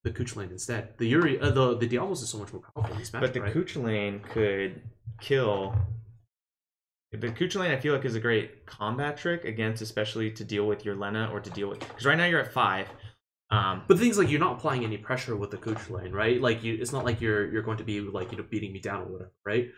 Kuchelane instead? The Yuri, the Diablos is so much more powerful in this match, but the Kuchelane could kill... The Kuchelane, I feel like, is a great combat trick against, especially to deal with your Lena or to deal with... Because right now you're at 5. But the thing is, like, you're not applying any pressure with the Kuchelane, right? Like, it's not like you're going to be, like, beating me down or whatever, right?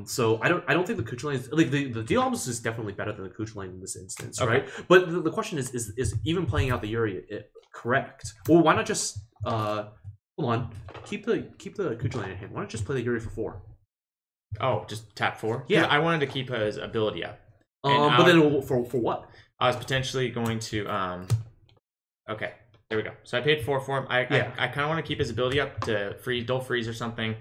So I don't think the Kuchelane is, like, the Diablos is definitely better than the Kuchelane in this instance, right? But the question is even playing out the Yuri correct? Or why not just hold on, keep the Kuchelane in hand. Why not just play the Yuri for 4? Oh, just tap 4? Yeah, I wanted to keep his ability up. But then for what? I was potentially going to okay. There we go. So I paid 4 for him. I kind of want to keep his ability up to dull freeze or something.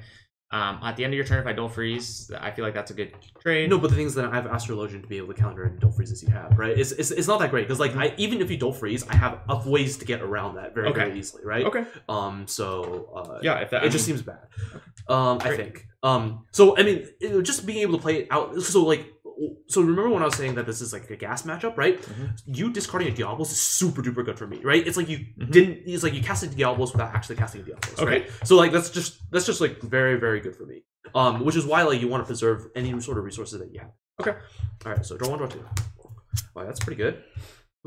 At the end of your turn, if I dull freeze, I feel like that's a good trade. No, but the thing is that I have Astrologian to be able to counter any dull freezes you have, right? It's not that great because, like, even if you dull freeze, I have ways to get around that very easily, right? Okay. Yeah, it just seems bad. I think. So I mean, just being able to play it out. So remember when I was saying that this is like a gas matchup, right? You discarding a Diablos is super duper good for me, right? It's like you didn't. It's like you casted Diablos without actually casting Diablos, right? So like that's just like very, very good for me. Which is why, like, you want to preserve any sort of resources that you have. Okay. All right. So draw 1, draw 2. Wow, that's pretty good.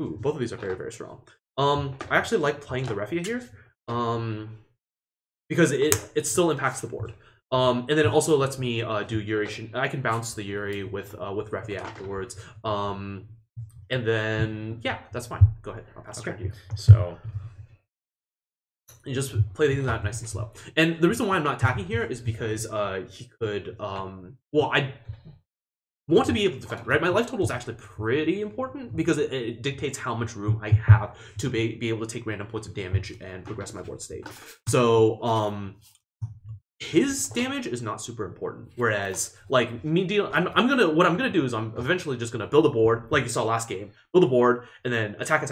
Ooh, both of these are very, very strong. I actually like playing the Refia here, because it still impacts the board. And then it also lets me do Yuri. I can bounce the Yuri with Refia afterwards. And then yeah, that's fine. Go ahead. I'll pass it to you. So you just play things out nice and slow. And the reason why I'm not attacking here is because he could. Well, I want to be able to defend, right? My life total is actually pretty important because it dictates how much room I have to be able to take random points of damage and progress my board state. So his damage is not super important, whereas like me what I'm gonna do is I'm eventually just gonna build a board like you saw last game, build a board and then attack, and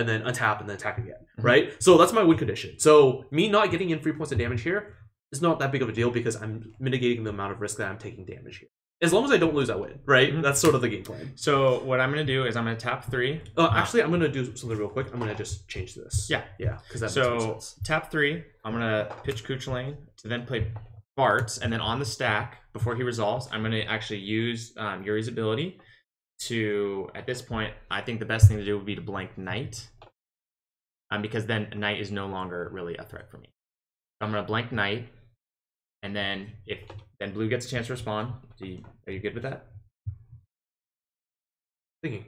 then untap and then attack again, right? So that's my win condition. So me not getting in 3 points of damage here is not that big of a deal because I'm mitigating the amount of risk that I'm taking damage here. As long as I don't lose, I win, right? That's sort of the game plan. So what I'm going to do is I'm going to tap 3. Actually, I'm going to do something real quick. I'm going to just change this. Yeah. Because that makes more sense. Tap 3. I'm going to pitch Kuchelane to then play Bart, and then on the stack, before he resolves, I'm going to actually use Yuri's ability to, at this point, I think the best thing to do would be to blank Knight, because then Knight is no longer really a threat for me. So I'm going to blank Knight, and then then blue gets a chance to respond. Are you good with that? Thinking.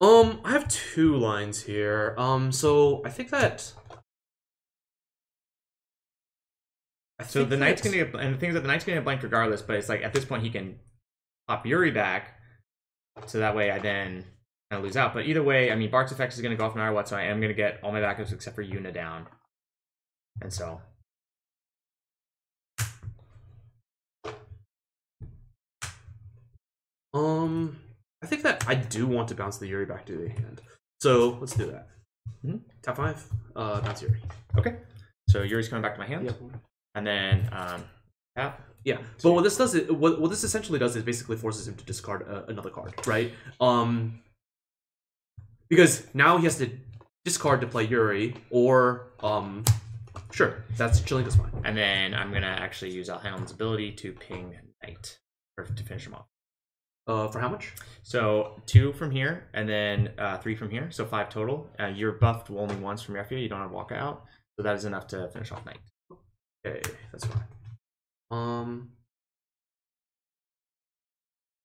I have 2 lines here. So I think that. So the knight's gonna get, and the thing is that the knight's gonna get blanked regardless. But it's like at this point he can pop Yuri back, so that way I then kind of lose out. But either way, I mean, Bart's effect is gonna go off no matter what, so I am gonna get all my backups except for Yuna down. And so I think that I do want to bounce the Yuri back to the hand. So let's do that. Tap 5, bounce Yuri. Okay. So Yuri's coming back to my hand. Yep. And then tap. Yeah, but what this does is what this essentially does is basically forces him to discard another card, right? Because now he has to discard to play Yuri, or sure, that's chilling is fine. And then I'm gonna actually use Alhanel's ability to ping Knight to finish him off. For how much? So 2 from here, and then 3 from here, so 5 total. You're buffed only once from your field. You don't have walkout, so that is enough to finish off Knight. Okay, that's fine.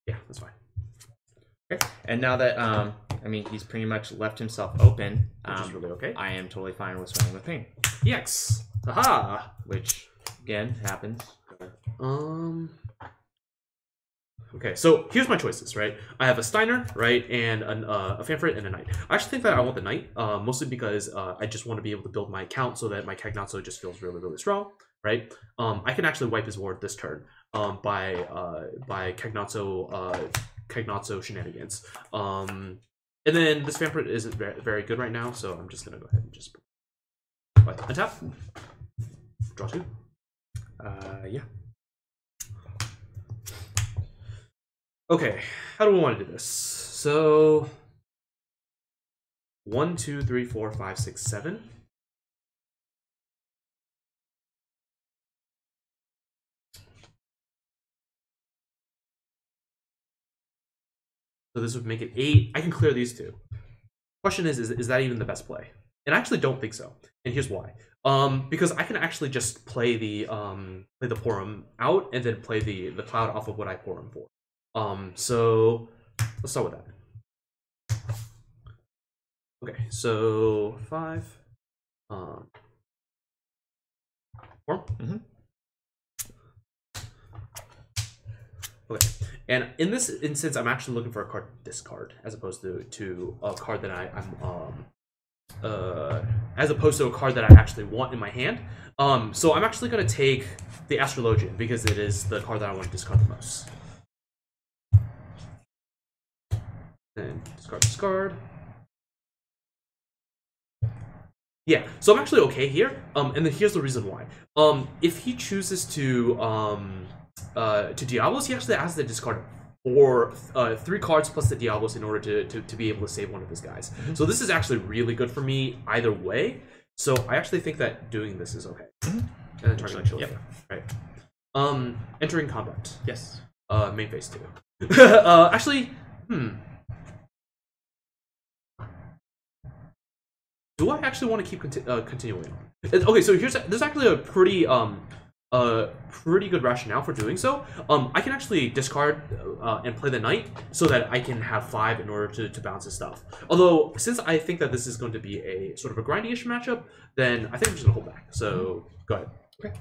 Yeah, that's fine. Okay, and now that I mean, he's pretty much left himself open. Which is really okay. I am totally fine with swinging with ping. EX. Aha. Which again happens. Okay, so here's my choices, right? I have a Steiner, right, and a Fanfrit and a Knight. I actually think that I want the Knight, mostly because I just want to be able to build my account so that my Cagnazzo just feels really, really strong, right? I can actually wipe his board this turn by Cagnazzo shenanigans. And then this Fanfrit isn't very good right now, so I'm just gonna go ahead and just untap, draw 2. Yeah. Okay, how do we want to do this? So 1, 2, 3, 4, 5, 6, 7. So this would make it 8. I can clear these 2. Question is that even the best play? And I actually don't think so. And here's why. Because I can actually just play the Porum out and then play the Cloud off of what I Porum for. So let's start with that. Okay, so 5. Porum. Okay, and in this instance, I'm actually looking for a card discard as opposed to a card that as opposed to a card that I actually want in my hand. So I'm actually going to take the Astrologian because it is the card that I want to discard the most. And discard. Yeah, so I'm actually okay here. And then here's the reason why. If he chooses to Diablos, he actually has to discard 3 cards plus the Diablos in order to be able to save one of his guys. So this is actually really good for me either way. So I actually think that doing this is okay. And then targeting Chili. Yep. Right. Entering combat. Yes. Main phase 2. Actually, do I actually want to keep continuing on? Okay, so there's actually a pretty good rationale for doing so. I can actually discard and play the Knight so that I can have 5 in order to bounce his stuff. Although, since I think that this is going to be a sort of a grindy-ish matchup, then I think I'm just going to hold back. So, go ahead. Okay.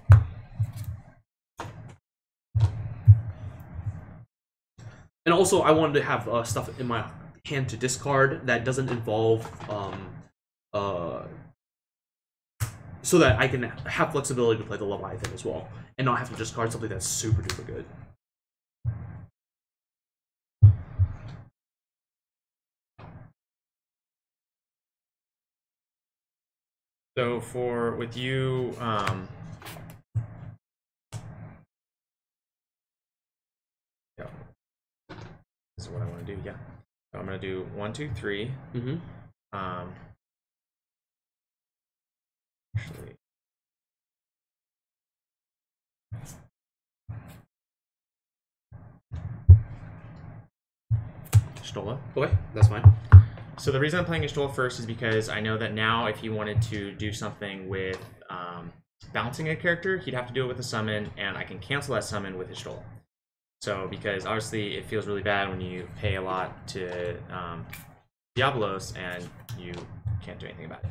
And also, I wanted to have stuff in my hand to discard that doesn't involve... so that I can have flexibility to play the Leviathan as well, and not have to discard something that's super duper good. So with you, yeah, this is what I want to do. Yeah, so I'm gonna do 1, 2, 3. Actually, Stola. Okay, that's fine. So the reason I'm playing Stola first is because I know that now if he wanted to do something with bouncing a character, he'd have to do it with a summon, and I can cancel that summon with his Stola. So because obviously it feels really bad when you pay a lot to Diablos and you can't do anything about it.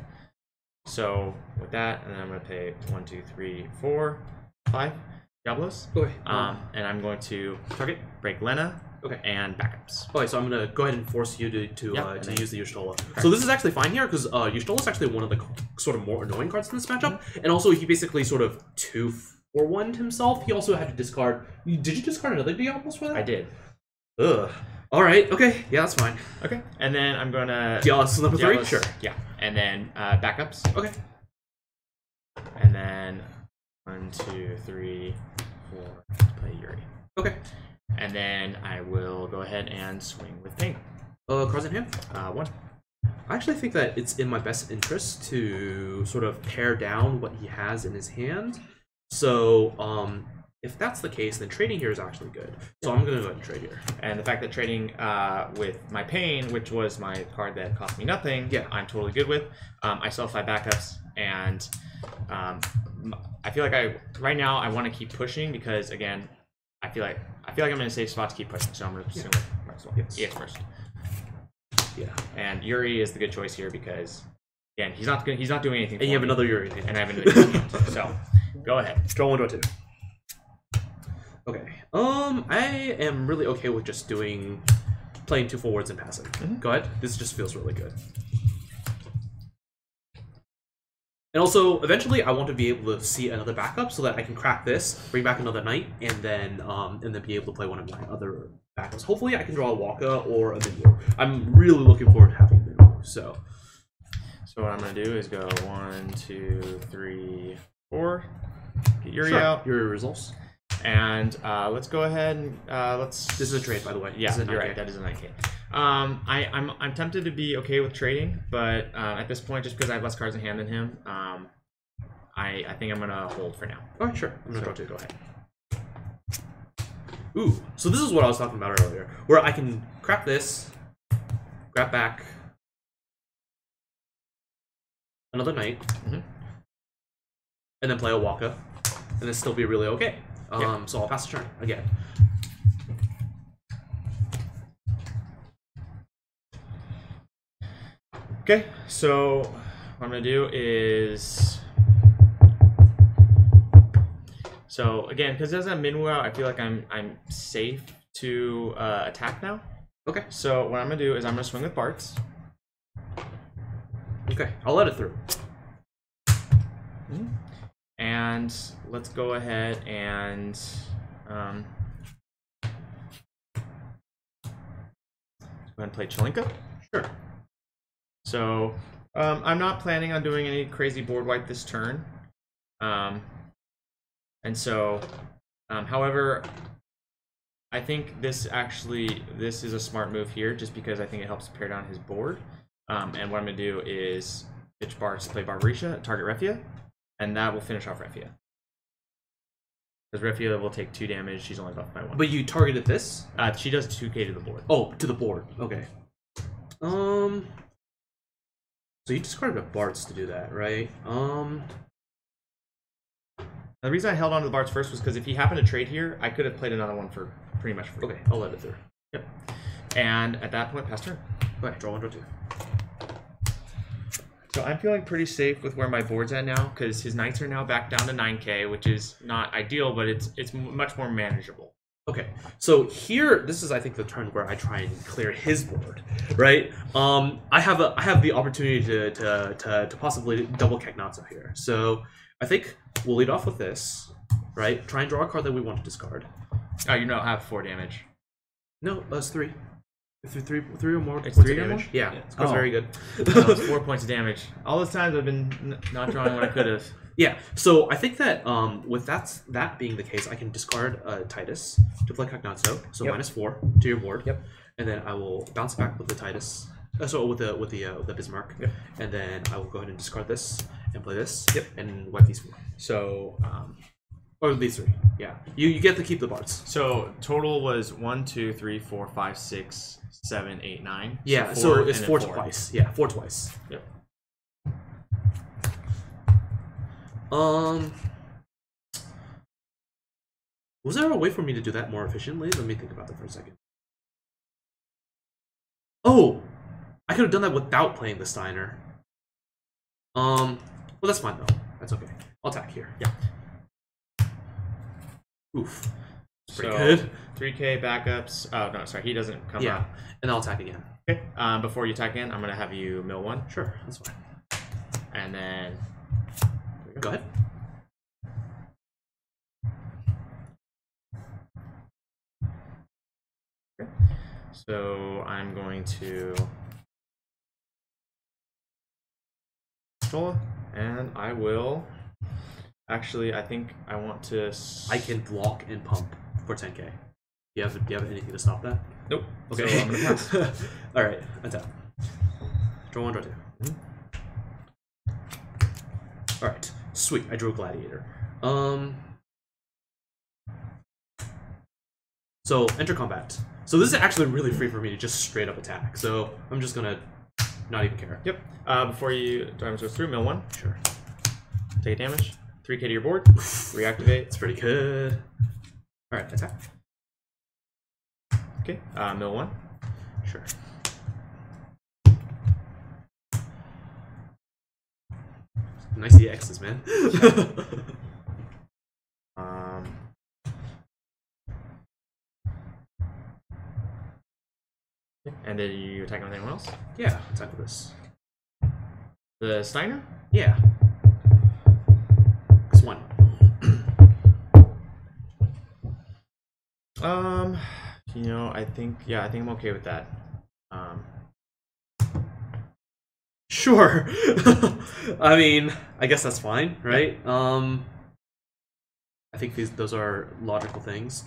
So with that, and then I'm going to pay 1, 2, 3, 4, 5 Diablos. Okay. And I'm going to target, break Lena, okay, and backups. Okay, so I'm going to go ahead and force you to use the Y'shtola. Okay. So this is actually fine here because Y'shtola is actually one of the sort of more annoying cards in this matchup, and also he basically sort of 2-for-1'd himself. He also had to discard. Did you discard another Diablos for that? I did. Ugh. All right. Okay. Yeah, that's fine. Okay. And then I'm gonna. Dialis is number 3. Dialis, Sure. Yeah. And then backups. Okay. And then 1, 2, 3, 4. Play Yuri. Okay. And then I will go ahead and swing with pain. Cards in hand. 1. I actually think that it's in my best interest to sort of pare down what he has in his hand. So, if that's the case, then trading here is actually good. So I'm going to go ahead and trade here. And the fact that trading with my pain, which was my card that cost me nothing, yeah, I'm totally good with. I still have 5 backups, and I feel like right now I want to keep pushing because again, I feel like I'm in a safe spot to keep pushing. So I'm going to assume might as well. Yes. EX first. Yeah. And Yuri is the good choice here because again, he's not doing anything. And you have another Yuri. And I have another Yuri. So go ahead. Draw 1, draw 2. Okay. I am really okay with just playing 2 forwards and passing. Go ahead. This just feels really good. And also, eventually, I want to be able to see another backup so that I can crack this, bring back another knight, and then be able to play one of my other backups. Hopefully, I can draw a Waka or a Minwu. I'm really looking forward to having a Minwu. So what I'm gonna do is go 1, 2, 3, 4. Get Yuri out. Yuri results. And let's go ahead and let's. This is a trade, by the way. Yeah, you're right. That is a 9K. I'm tempted to be okay with trading, but at this point, just because I have less cards in hand than him, I think I'm gonna hold for now. All right, sure. I'm gonna draw 2. Go ahead. Ooh, so this is what I was talking about earlier, where I can crack this, grab back another knight, and then play a Waka, and then still be really okay. So I'll pass the turn again. Okay, so what I'm gonna do is again, because there's a Minwu out, I feel like I'm safe to attack now. Okay. So what I'm gonna do is I'm gonna swing with Bart's. Okay, I'll let it through. And let's go ahead and go ahead and play Chelinka. Sure. So I'm not planning on doing any crazy board wipe this turn. And so, however, I think this is a smart move here just because I think it helps pare down his board. And what I'm going to do is pitch Bart's, play Barbarisha, target Refia, and that will finish off Refia. Because Refia will take 2 damage, she's only buffed by 1. But you targeted this? She does 2k to the board. Oh, to the board. Okay. So you discarded a Bart's to do that, right? The reason I held on to the Bart's first was because if he happened to trade here, I could have played another one for pretty much free. Okay, I'll let it through. Yep. And at that point, pass turn. Okay, draw 1, draw 2. So I'm feeling pretty safe with where my board's at now because his knights are now back down to 9k, which is not ideal, but it's much more manageable. Okay, so here, this is I think the turn where I try and clear his board, right? I have the opportunity to possibly double Cagnazzo here. So I think we'll lead off with this, right? Try and draw a card that we want to discard. Oh, you don't have 4 damage. No, that's 3. Three or more. It's points 3 of or damage. more? Yeah, it's very good. No, it's 4 points of damage. All those times I've been not drawing what I could have. Yeah, so I think that with that being the case, I can discard Titus to play Cagnazzo, so -4 to your board. Yep. And then I will bounce back with the Titus, with the Bismarck. Yep. And then I will go ahead and discard this and play this. Yep. And wipe these 4. So, or these 3. Yeah. You get to keep the Bards. So total was 1, 2, 3, 4, 5, 6, 7, 8, 9. Yeah. So it's 4 twice. Yeah, 4 twice. Yep. Was there a way for me to do that more efficiently? Let me think about that for a second. Oh, I could have done that without playing the Steiner. Well, that's fine though. That's okay. I'll attack here. Yeah. Oof. Pretty So, good. 3k backups. Oh no, sorry, he doesn't come Yeah, out. and I'll attack again. Okay. Before you attack again, I'm gonna have you mill 1. Sure, that's fine. And then Go ahead. So I'm going to and I will. Actually, I think I want to. I can block and pump for 10k. Do you have anything to stop that? Nope. Okay. So I'm gonna pass. All right. Attack. Draw 1, draw 2. All right. Sweet. I drew a gladiator. So enter combat. So this is actually really free for me to just straight up attack. So I'm just gonna not even care. Yep. Before you damage goes through, mill 1. Sure. Take damage. 3k to your board. Reactivate. It's pretty good. All right. Attack. Okay. Mill 1. Sure. Nice EXs, man. And then you attack with anyone else? Yeah, attack with this. The Steiner? Yeah. It's 1. You know, I think I'm okay with that. Sure. I mean, I guess that's fine, right? Yeah. I think those are logical things.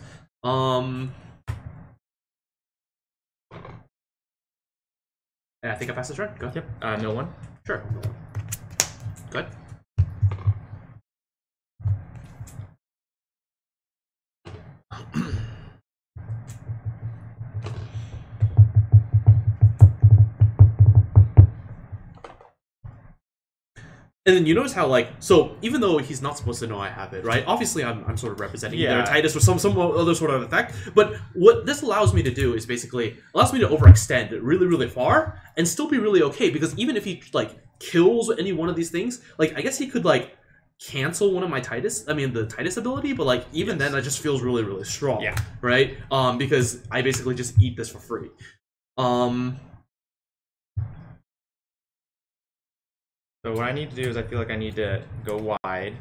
I think I passed this right. Go. Yep. Mill 1. Sure. Mill 1. Good. And then you notice how, like, so even though he's not supposed to know I have it, right? Obviously, I'm sort of representing either Titus or some other sort of effect. But what this allows me to do is basically allows me to overextend really, really far and still be really okay. Because even if he like kills any one of these things, like I guess he could like cancel one of my Titus. I mean, the Titus ability, but like even then, that just feels really, really strong. Yeah. Right. Because I basically just eat this for free. So what I need to do is I feel like I need to go wide.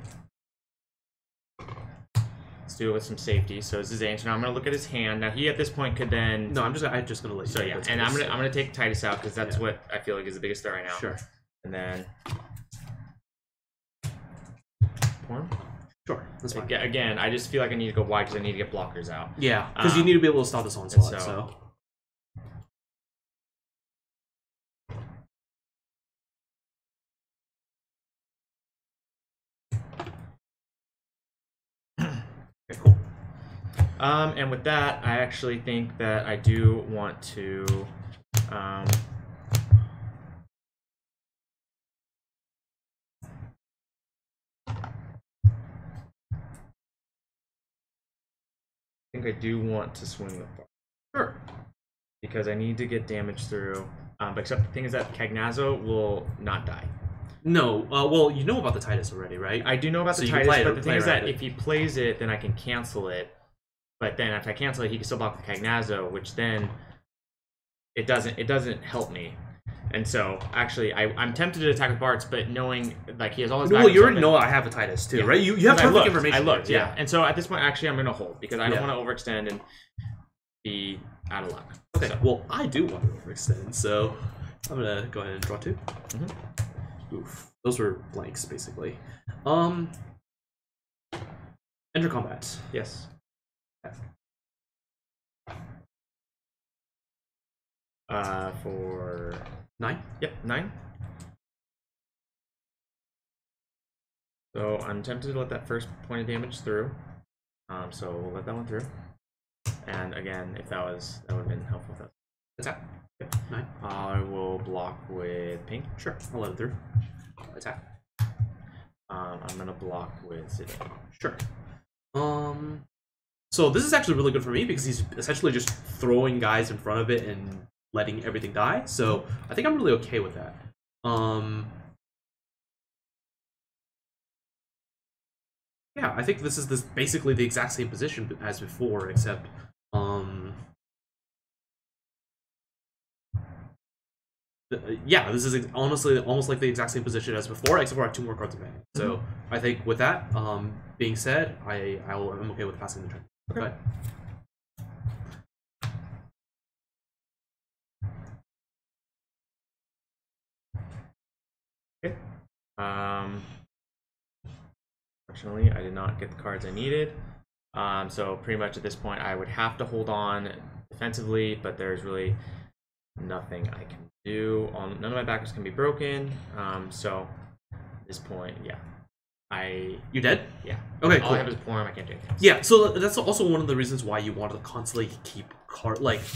Let's do it with some safety. So this is Zane. So now I'm gonna look at his hand. Now he at this point could then. No, I'm just gonna let you. So yeah, and I'm gonna take Titus out because that's what I feel like is the biggest threat right now. Sure. And then. Form. Sure. That's fine. Again, I just feel like I need to go wide because I need to get blockers out. Yeah, because you need to be able to stop this onslaught. So. Okay, cool. And with that, I actually think that I do want to, I think I do want to swing the bar. Sure. Because I need to get damage through. But except the thing is that Cagnazzo will not die. No, well, you know about the Titus already, right? I do know about the Titus, but the thing is that if he plays it, then I can cancel it. But then after I cancel it, he can still block the Cagnazzo, which then it doesn't help me. And so actually, I'm tempted to attack with Bart's, but knowing like he has all his. Well, you already know I have a Titus too, right? You have perfect information. I looked, yeah. And so at this point, actually, I'm gonna hold because I don't want to overextend and be out of luck. Okay. So. Well, I do want to overextend, so I'm gonna go ahead and draw 2. Oof. Those were blanks, basically. Enter combat. Yes. For 9? Yep, 9. So I'm tempted to let that first point of damage through. So we'll let that one through. And again, if that would have been helpful. Attack. Yep. 9. I will block with pink. Sure. I'll let it through. Attack. I'm gonna block with Citadel. Sure. So this is actually really good for me because he's essentially just throwing guys in front of it and letting everything die. So I think I'm really okay with that. Yeah, I think this is basically the exact same position as before, except yeah, this is honestly almost like the exact same position as before, except for I have 2 more cards in hand. So I think with that being said, I'm okay with passing the turn. Okay. But Fortunately, I did not get the cards I needed. So pretty much at this point, I would have to hold on defensively, but there's really nothing I can do. None of my backups can be broken. So at this point, yeah. You dead? Yeah. Okay, All cool. I have is Porum, I can't do anything. Yeah, so that's also one of the reasons why you want to constantly keep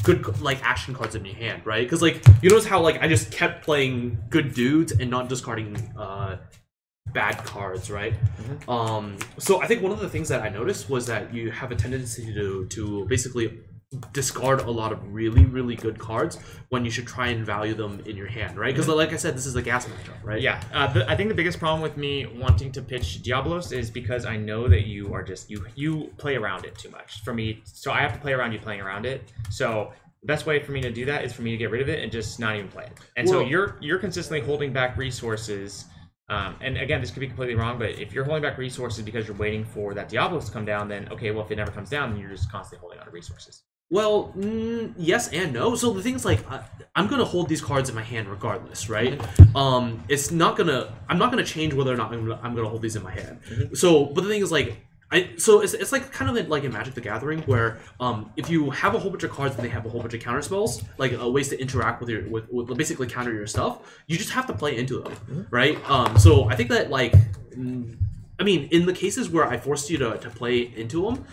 good action cards in your hand, right? Because you notice how I just kept playing good dudes and not discarding bad cards, right? So I think one of the things that I noticed was that you have a tendency to basically discard a lot of really good cards when you should try and value them in your hand, right? Because like I said, this is a gas matchup, right? Yeah, I think the biggest problem with me wanting to pitch Diablos is because I know that you are just you play around it too much for me, so I have to play around you playing around it. So the best way for me to do that is for me to get rid of it and just not even play it. And so you're consistently holding back resources. And again, this could be completely wrong, but if you're holding back resources because you're waiting for that Diablos to come down, then okay, well if it never comes down, then you're just constantly holding on to resources. Well, yes and no. So the thing is, I'm gonna hold these cards in my hand regardless, right? I'm not gonna change whether or not I'm gonna hold these in my hand. So, but the thing is, it's kind of like in Magic the Gathering, where if you have a whole bunch of cards and they have a whole bunch of counter spells, ways to interact with basically counter your stuff, you just have to play into them, right? So I think that I mean, in the cases where I forced you to play into them,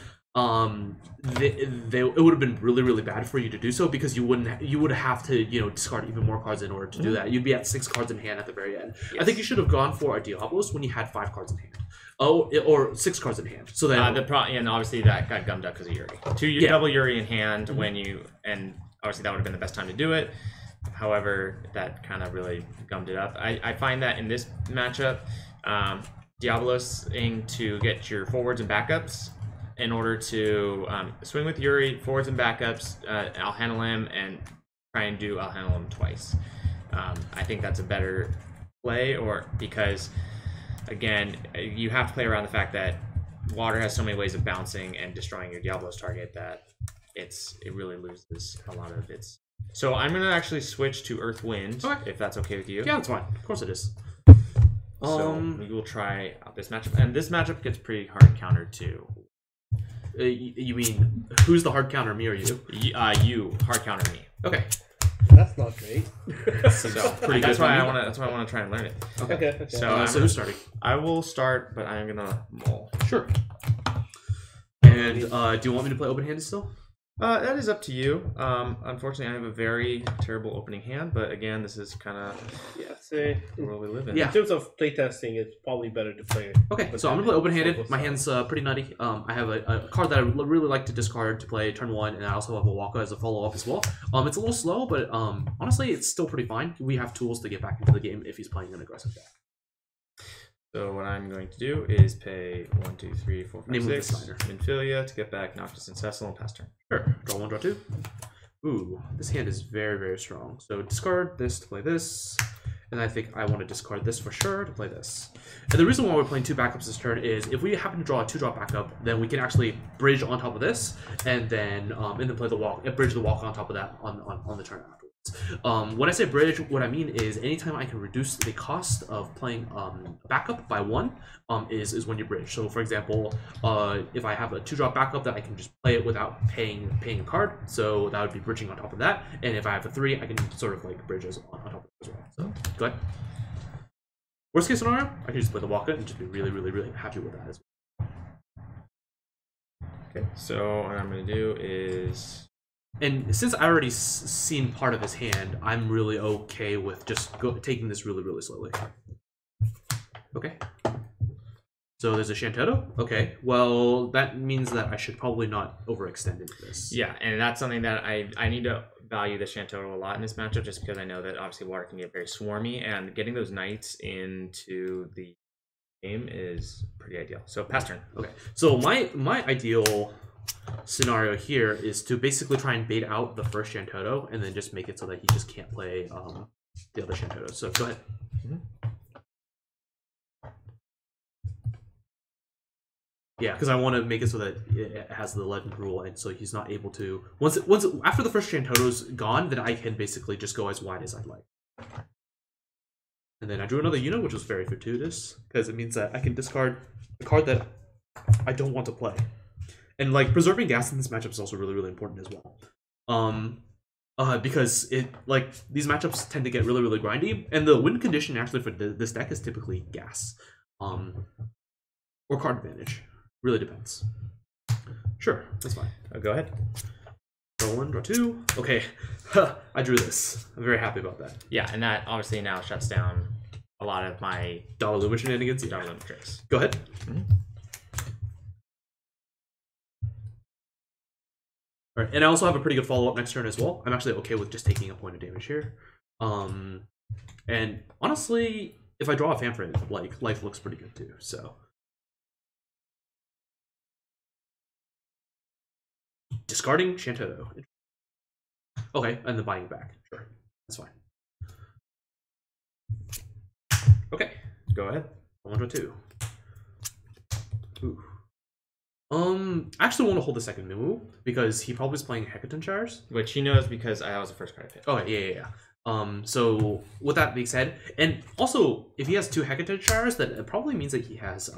it would have been really bad for you to do so, because you would have to discard even more cards in order to do that. You'd be at 6 cards in hand at the very end. Yes. I think you should have gone for a Diablos when you had 5 cards in hand. Or 6 cards in hand. So then and obviously that got gummed up because of Yuri. Double Yuri in hand and obviously that would have been the best time to do it. However, that kind of really gummed it up. I find that in this matchup, Diablos-ing to get your forwards and backups in order to swing with Yuri, forwards and backups. I'll handle him and try and do I'll handle him twice. I think that's a better play, because again, you have to play around the fact that water has so many ways of bouncing and destroying your Diablos target that it really loses a lot of its. So I'm gonna actually switch to Earth Wind, if that's okay with you. Yeah, that's fine. Of course it is. So we will try out this matchup, and this matchup gets pretty hard countered too. You mean who's the hard counter, me or you? You hard counter me. Okay. That's not great. So that's why I want to try and learn it. Okay. So who's starting? I will start, but I'm gonna mull. Sure. And do you want me to play open-handed still? That is up to you. Unfortunately, I have a very terrible opening hand, but again, this is kind of the world we live in. Yeah. In terms of playtesting, it's probably better to play. Okay, so I'm gonna play open-handed. My hand's pretty nutty. I have a card that I really like to discard to play turn 1, and I also have a Waka as a follow-up as well. It's a little slow, but honestly, it's still pretty fine. We have tools to get back into the game if he's playing an aggressive deck. So what I'm going to do is pay 1, 2, 3, 4, 5, 6 Minfilia to get back Noctis and Cecil and pass turn. Sure. Draw 1, draw 2. Ooh, this hand is very strong. So discard this to play this, and I think I want to discard this for sure to play this. And the reason why we're playing 2 backups this turn is if we happen to draw a 2-drop backup, then we can actually bridge on top of this, and then play the walk, bridge the walk on top of that on the turn afterwards. When I say bridge, what I mean is anytime I can reduce the cost of playing backup by 1 is when you bridge. So for example, if I have a 2-drop backup that I can just play it without paying a card, so that would be bridging on top of that. And if I have a 3, I can sort of bridge on top of it as well. So go ahead. Worst case scenario, I can just play the Waka and just be really happy with that as well. Okay, so what I'm going to do is... And since I already seen part of his hand, I'm really okay with just taking this really slowly. Okay. So there's a Shantoto? Okay. Well, that means that I should probably not overextend into this. Yeah, and that's something that I need to value the Shantoto a lot in this matchup, just because I know that obviously water can get very swarmy, and getting those knights into the game is pretty ideal. So pass turn. Okay. So my ideal scenario here is to basically try and bait out the first Shantoto and then just make it so that he just can't play the other Shantoto. So go ahead. Yeah, because I want to make it so that it has the legend rule, and so he's not able to once after the first Shantoto's gone, then I can basically just go as wide as I'd like. And then I drew another unit, which was very fortuitous, because it means that I can discard a card that I don't want to play. And like preserving gas in this matchup is also really, really important as well. Because it like these matchups tend to get really, really grindy, and the win condition actually for this deck is typically gas. Or card advantage. Really depends. Sure, that's fine. Go ahead. Draw 1, draw 2. Okay, I drew this. I'm very happy about that. Yeah, and that obviously now shuts down a lot of my Dollar Luma shenanigans. Dollar Luma tricks. Go ahead. Mm-hmm. All right, and I also have a pretty good follow-up next turn as well. I'm actually okay with just taking a point of damage here. And honestly, if I draw a Fanfrin, like life looks pretty good too. So discarding Shantoto. Okay, and then buying it back. Sure, that's fine. Okay, Go ahead. 1, draw 2. Ooh. I actually want to hold the second Mimu because he probably is playing Hecaton Shires. Which he knows because I was the first card I picked. Okay, yeah. So with that being said, and also if he has 2 Hecaton Shires, that it probably means that he has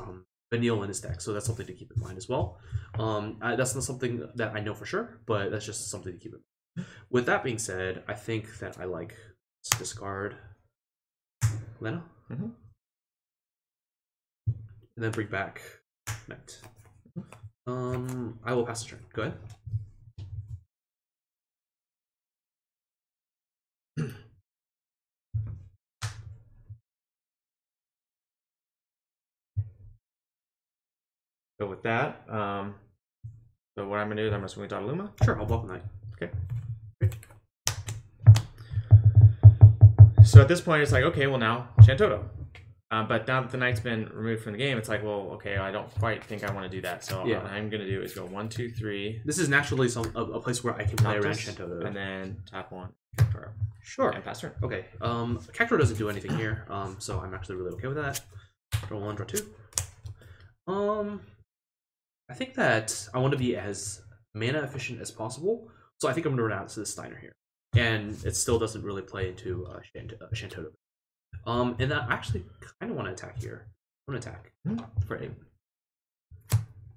Vanille in his deck. So that's something to keep in mind as well. That's not something that I know for sure, but that's just something to keep in mind. With that being said, I think that I like to discard Lena. Mm-hmm. And then bring back Knight. I will pass the turn. Go ahead. So with that, so what I'm gonna do is I'm gonna swing with Luma. Sure, I'll block Knight. Okay. So at this point, it's like, okay, well now Shantoto. But now that the knight's been removed from the game, it's like, well, okay, I don't quite think I want to do that. So yeah. what I'm gonna do is go 1, 2, 3. This is naturally a place where I can play around Shantoto. And then tap 1, Cactuar. Sure. And pass turn. Okay. Cactuar doesn't do anything here. So I'm actually really okay with that. Draw 1, draw 2. I think that I want to be as mana efficient as possible. So I think I'm gonna run out to the Steiner here. And it still doesn't really play into Shantoto. And then I actually kind of want to attack here. I want to attack for 8.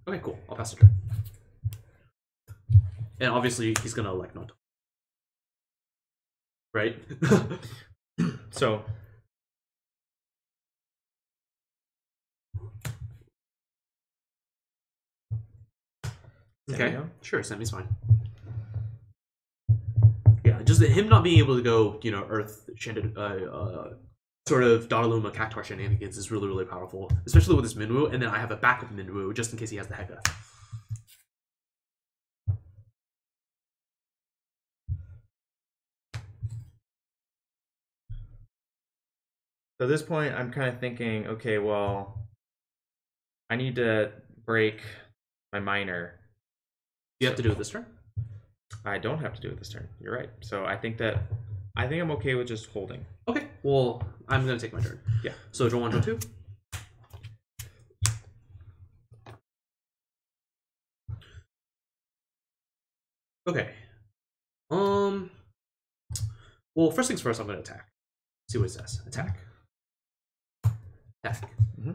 Okay, cool. I'll pass the turn. And obviously, he's going to elect not to. Right? So. Okay, sure. Semi's fine. Yeah, just him not being able to go, Earth, sort of Donnaluma Cactuar shenanigans is really, really powerful, especially with this Minwu, and then I have a backup Minwu just in case he has the Heka. So at this point, I'm kind of thinking, okay, well, I need to break my minor. You have to do it this turn? I don't have to do it this turn. You're right. So I think I'm okay with just holding. Okay. Well, I'm gonna take my turn. Yeah. So draw 1, draw 2. Okay. Well, first things first, I'm gonna attack. See what it says. Attack. Attack. Mm-hmm.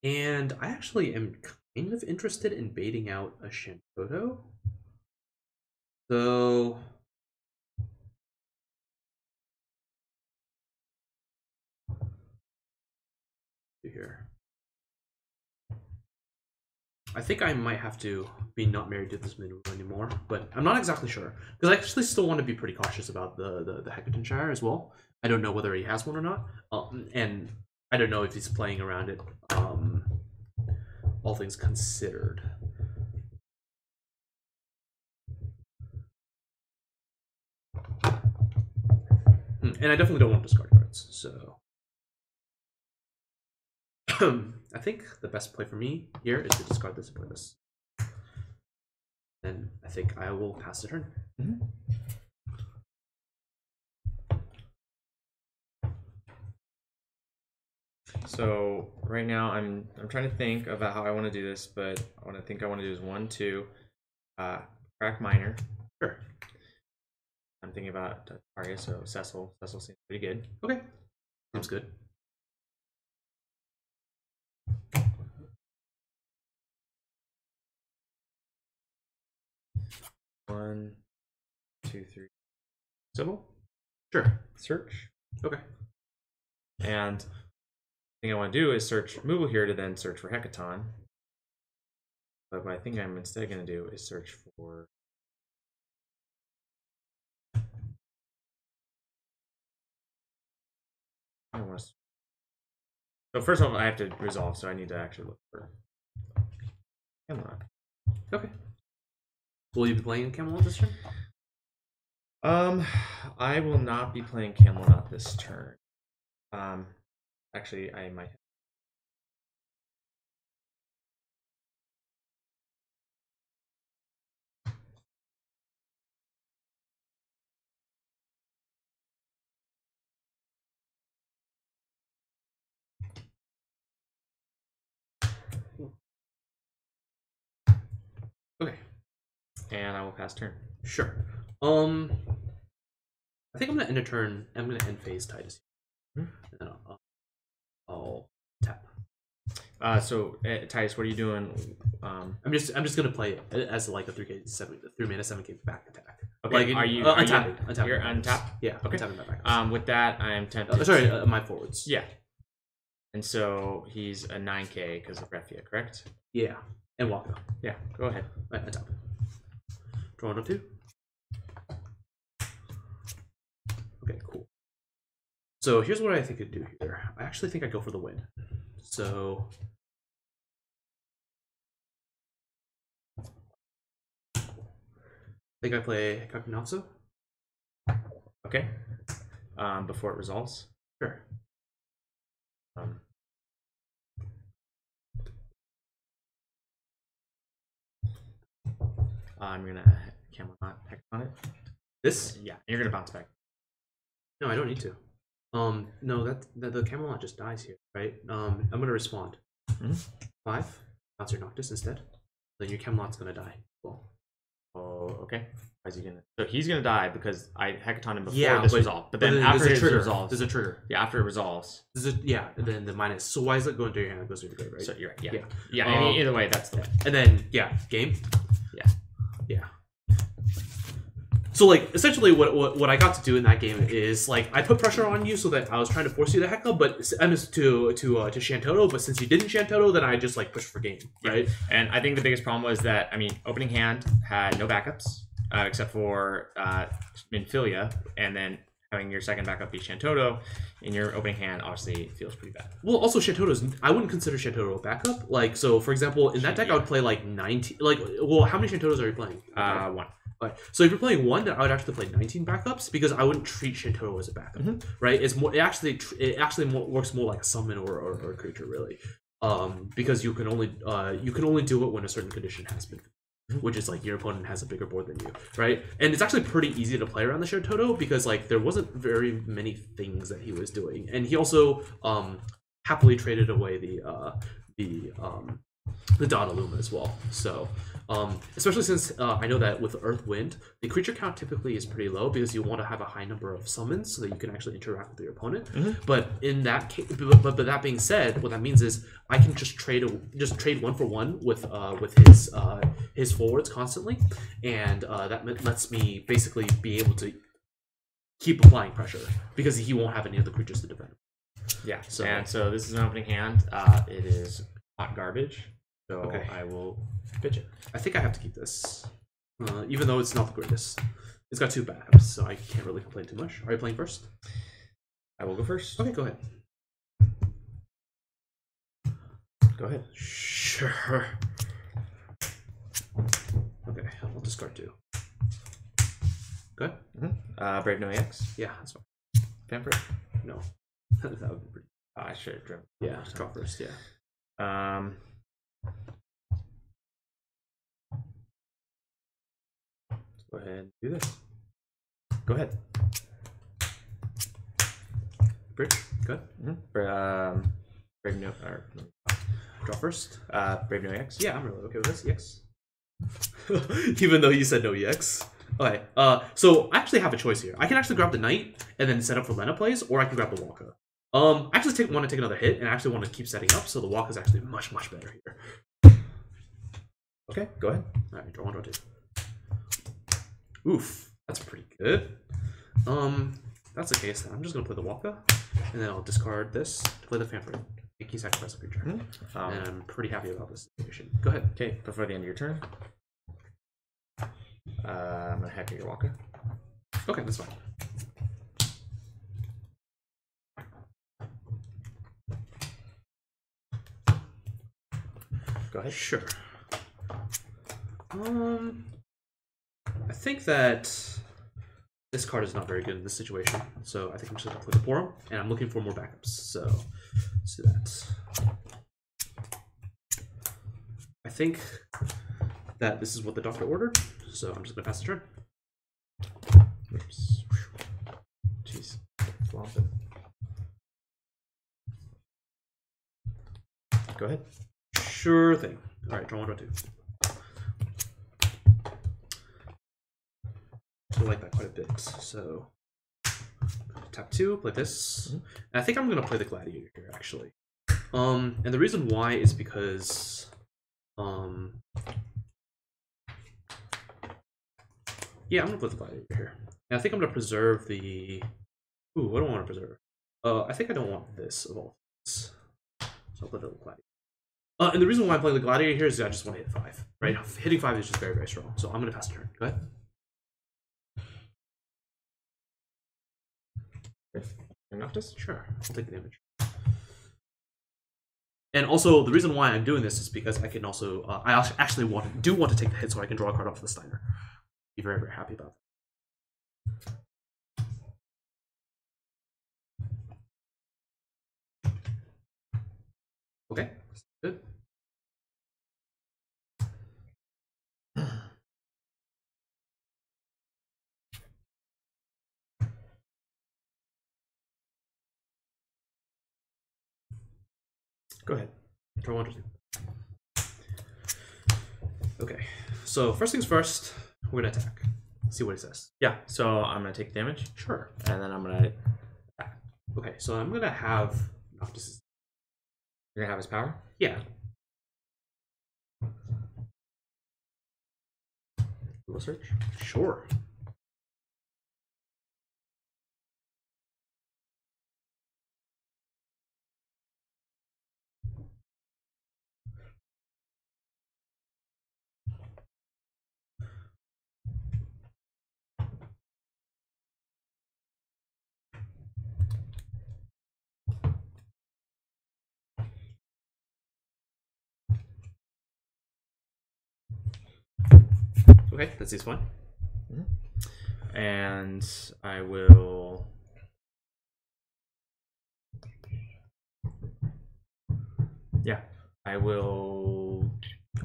And I actually am kind of interested in baiting out a Shantoto. So here. I think I might have to be not married to this Minwu anymore, but I'm not exactly sure. Because I actually still want to be pretty cautious about the Hecaton Shire as well. I don't know whether he has one or not. And I don't know if he's playing around it, all things considered. And I definitely don't want to discard cards, so... I think the best play for me here is to discard this and play this. And I think I will pass the turn. Mm-hmm. So right now I'm trying to think about how I want to do this, but what I think I want to do is 1, 2, crack minor. Sure. I'm thinking about Arya, so Cecil. Cecil seems pretty good. Okay. Seems good. One, two, three. Civil? Sure. Search. Okay. And the thing I want to do is search removal here to then search for Hecaton. But what I think I'm instead going to do is search for... I don't want to... So first of all, I have to resolve, so I need to actually look for Camelot. Okay. Will you be playing Camelot this turn? I will not be playing Camelot this turn. Actually, I might. Okay. And I will pass turn. Sure. I think I'm gonna end a turn. I'm gonna end phase Titus. And then I'll tap. So Titus, what are you doing? I'm just gonna play it as like a 3 mana 7K back attack. Okay. Like, Untapping? You're my untap? Yeah. Okay. Untapping my back. With that, I am tempted. Sorry, my forwards. Yeah. And so he's a 9K because of Refia, correct? Yeah. And Waka. Yeah. Go ahead. Right, untap. Draw on 2. Okay, cool. So here's what I think I'd do here. I actually think I'd go for the win. So I think I play Kakunatsu. Okay. Before it resolves. Sure. I'm gonna Camelot heck on it. This? Yeah, you're gonna bounce back. No, I don't need to. No, the Camelot just dies here, right? I'm gonna respond. 5. Bounce your Noctis instead. Then your Camelot's gonna die. Well. Oh, okay. Why is he gonna? So he's gonna die because I Hecaton him before Yeah, this resolved. But then after it resolves, there's a trigger. Yeah, after it resolves. Yeah, and then the minus. So why is it going to your hand? It goes to your grave, right? So you're right. Yeah. Yeah. Yeah. I mean, either way, that's dead. And then game. Yeah. Yeah. So like essentially what I got to do in that game is like I put pressure on you so that I was trying to force you to heckle, but to Shantoto, but since you didn't Shantoto, then I just like pushed for game, right? Yeah. And I think the biggest problem was that opening hand had no backups except for Minfilia, and then having your second backup be Shantoto in your opening hand obviously feels pretty bad. Well, also Shantoto's I wouldn't consider Shantoto a backup. Like so, for example, in that deck I would play like 19. Like, well, how many Shantotos are you playing? 1. Right. So if you're playing 1, then I would actually play 19 backups because I wouldn't treat Shantoto as a backup, right? It's more. It actually works more like a summon or a creature, really, because you can only do it when a certain condition has been, which is like your opponent has a bigger board than you, right? And it's actually pretty easy to play around the Shantoto because like there wasn't very many things that he was doing, and he also happily traded away the Donnaluma as well. So especially since I know that with Earth Wind, the creature count typically is pretty low because you want to have a high number of summons so that you can actually interact with your opponent. But in that case, but that being said, what that means is I can just trade 1 for 1 with his forwards constantly, and that lets me basically be able to keep applying pressure because he won't have any other creatures to defend. Yeah. So this is an opening hand. It is hot garbage. So okay. I will pitch it. I think I have to keep this, even though it's not the greatest. It's got 2 backups, so I can't really complain too much. Are you playing first? I will go first. Okay, go ahead. Go ahead. Sure. Okay, I'll discard 2. Good. Brave No EX. Yeah, that's fine. Pamper. No, that would be pretty. I should have drawn. Yeah, draw first. Yeah. Let's go ahead and do this. Go ahead. Bridge. Good. Brave No. Or, draw first. Brave No EX. Yeah, I'm really okay with this. EX. Even though you said no EX. Okay, so I actually have a choice here. I can actually grab the knight and then set up for Lena plays, or I can grab the Waka. I actually want to take another hit, and I actually want to keep setting up, so the Waka is actually much better here. Okay, go ahead. All right, draw 1, draw 2. Oof, that's pretty good. That's the case. Then I'm just gonna play the Waka, and then I'll discard this to play the Fanfare. Key sacrifice a creature, and I'm pretty happy about this situation. Go ahead. Okay, before the end of your turn, I'm gonna hack your Waka. Okay, that's fine. Go ahead. Sure. I think that this card is not very good in this situation, so I think I'm just gonna play the Porum, and I'm looking for more backups. So let's do that. I think that this is what the doctor ordered, so I'm just gonna pass the turn. Oops. Jeez. Flop it. Go ahead. Sure thing. All right, draw 1, draw 2. I like that quite a bit. So tap 2, play this. And I think I'm gonna play the Gladiator here actually. And the reason why is because yeah, I'm gonna play the Gladiator here. And I think I'm gonna preserve the ooh, what do I want to preserve? I think I don't want this of all things. So I'll play the Gladiator. And the reason why I'm playing the Gladiator here is I just want to hit 5. Right? Hitting 5 is just very strong. So I'm gonna pass the turn. Go ahead. Noctis? Sure, I'll take the damage. And also, the reason why I'm doing this is because I can also, I actually want to take the hit so I can draw a card off the Steiner. Be very happy about that. Okay, good. Go ahead. Draw 1, draw 2. Okay, so first things first, we're gonna attack. See what he says. Yeah, so I'm gonna take damage. Sure. And then I'm gonna attack. Okay, so I'm gonna have Noctis. You're gonna have his power? Yeah. Google search? Sure. Okay, that seems fine. And I will. Yeah, I will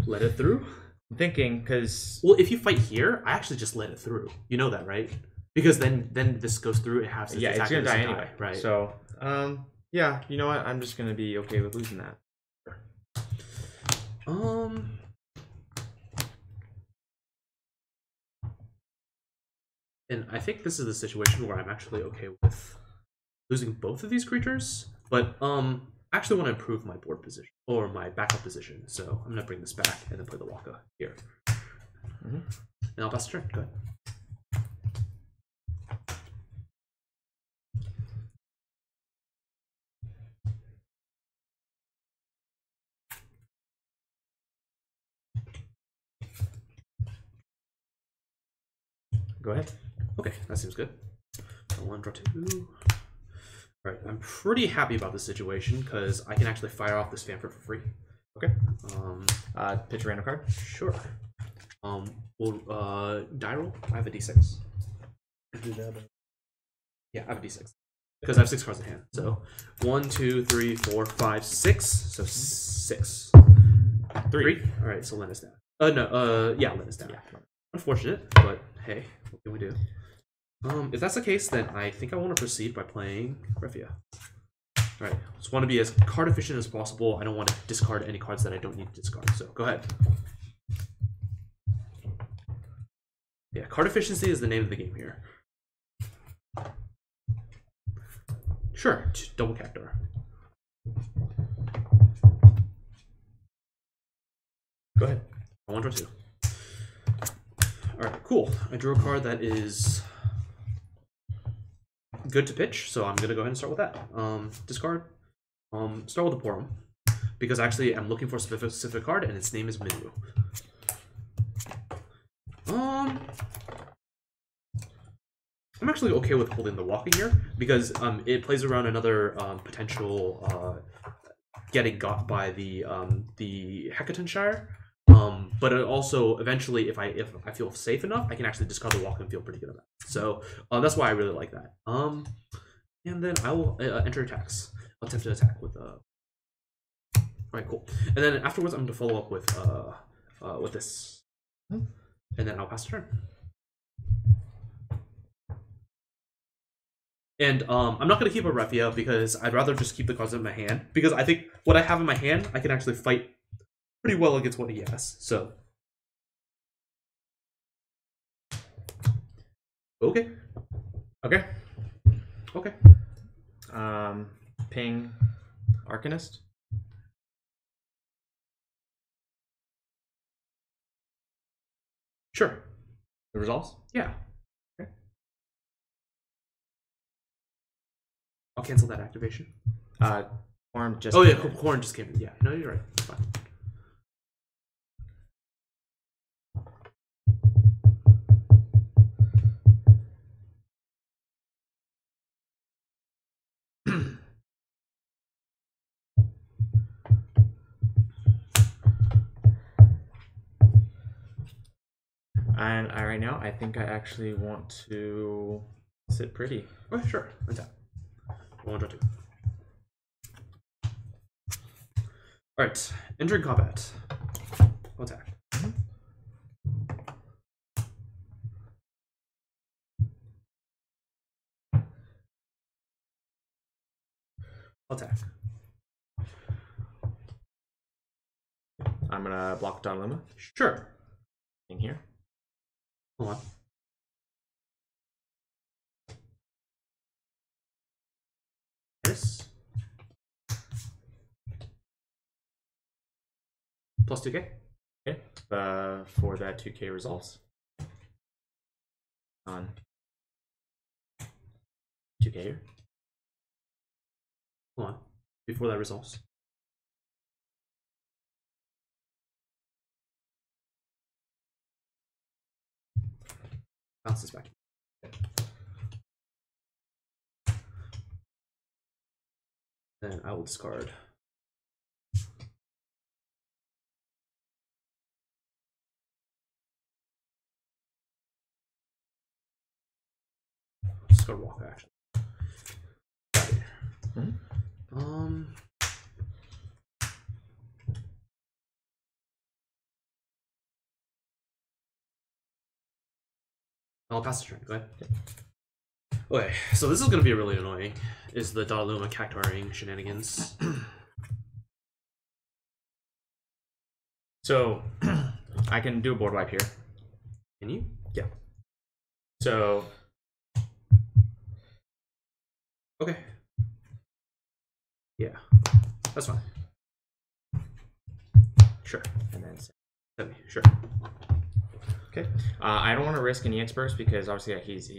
Let it through? I'm thinking, because. Well, if you fight here, I actually just let it through. You know that, right? Because then this goes through, it has to Yeah, it's gonna die anyway. right? So, yeah, you know what? I'm just gonna be okay with losing that. And I think this is the situation where I'm actually okay with losing both of these creatures, but actually want to improve my board position or my backup position. So I'm gonna bring this back and then play the Waka here. And I'll pass the turn. Go ahead. Go ahead. Okay, that seems good. Draw 1, draw 2. Alright, I'm pretty happy about this situation because I can actually fire off this Fanfare for free. Okay. Pitch a random card. Sure. Well, die roll. I have a d6. Do that. Yeah, I have a d6 because I have 6 cards in hand. So 1, 2, 3, 4, 5, 6. So 6. 3. All right, so Lena's down. Yeah, Lena's down. Yeah. Unfortunate, but hey, what can we do? If that's the case, then I think I want to proceed by playing Refia. All right, just want to be as card efficient as possible. I don't want to discard any cards that I don't need to discard. So go ahead. Yeah, card efficiency is the name of the game here. Sure, double Cactuar. Go ahead. I want to draw 2. Alright, cool. I drew a card that is good to pitch, so I'm gonna go ahead and start with that. Discard. Start with the Porum. Because actually I'm looking for a specific card and its name is Minwu. I'm actually okay with holding the walking here because it plays around another potential getting got by the Hecatoonshire. But it also eventually, if I feel safe enough, I can actually discard the walk and feel pretty good about it. So that's why I really like that. And then I will enter attacks. I'll attempt to attack with Alright, cool. And then afterwards, I'm going to follow up with this, and then I'll pass the turn. And I'm not going to keep a Refia because I'd rather just keep the cards in my hand. Because I think what I have in my hand, I can actually fight pretty well against what he has. So, okay. Ping Arcanist. Sure. The results? Yeah. Okay. I'll cancel that activation. Corn just. Oh yeah, Corn just came in. Yeah, no, you're right. It's fine. And right now, I think I actually want to sit pretty. Oh, sure. Attack. 1, draw 2. Alright, entering combat. Attack. Attack. I'm gonna block Dilemma. Sure. In here. Hold on. This. Plus 2k. Okay. For that 2k resolves. On 2k here. Hold on. Before that resolves. Bounce this back. Then I will discard. Discard walk action. Got it. I'll pass the turn. Go ahead. Okay, so this is going to be really annoying. Is the Darluma Cactuaring shenanigans? So I can do a board wipe here. Can you? Yeah. So okay. Yeah, that's fine. Sure. And then Sure. okay. I don't want to risk any experts because obviously he's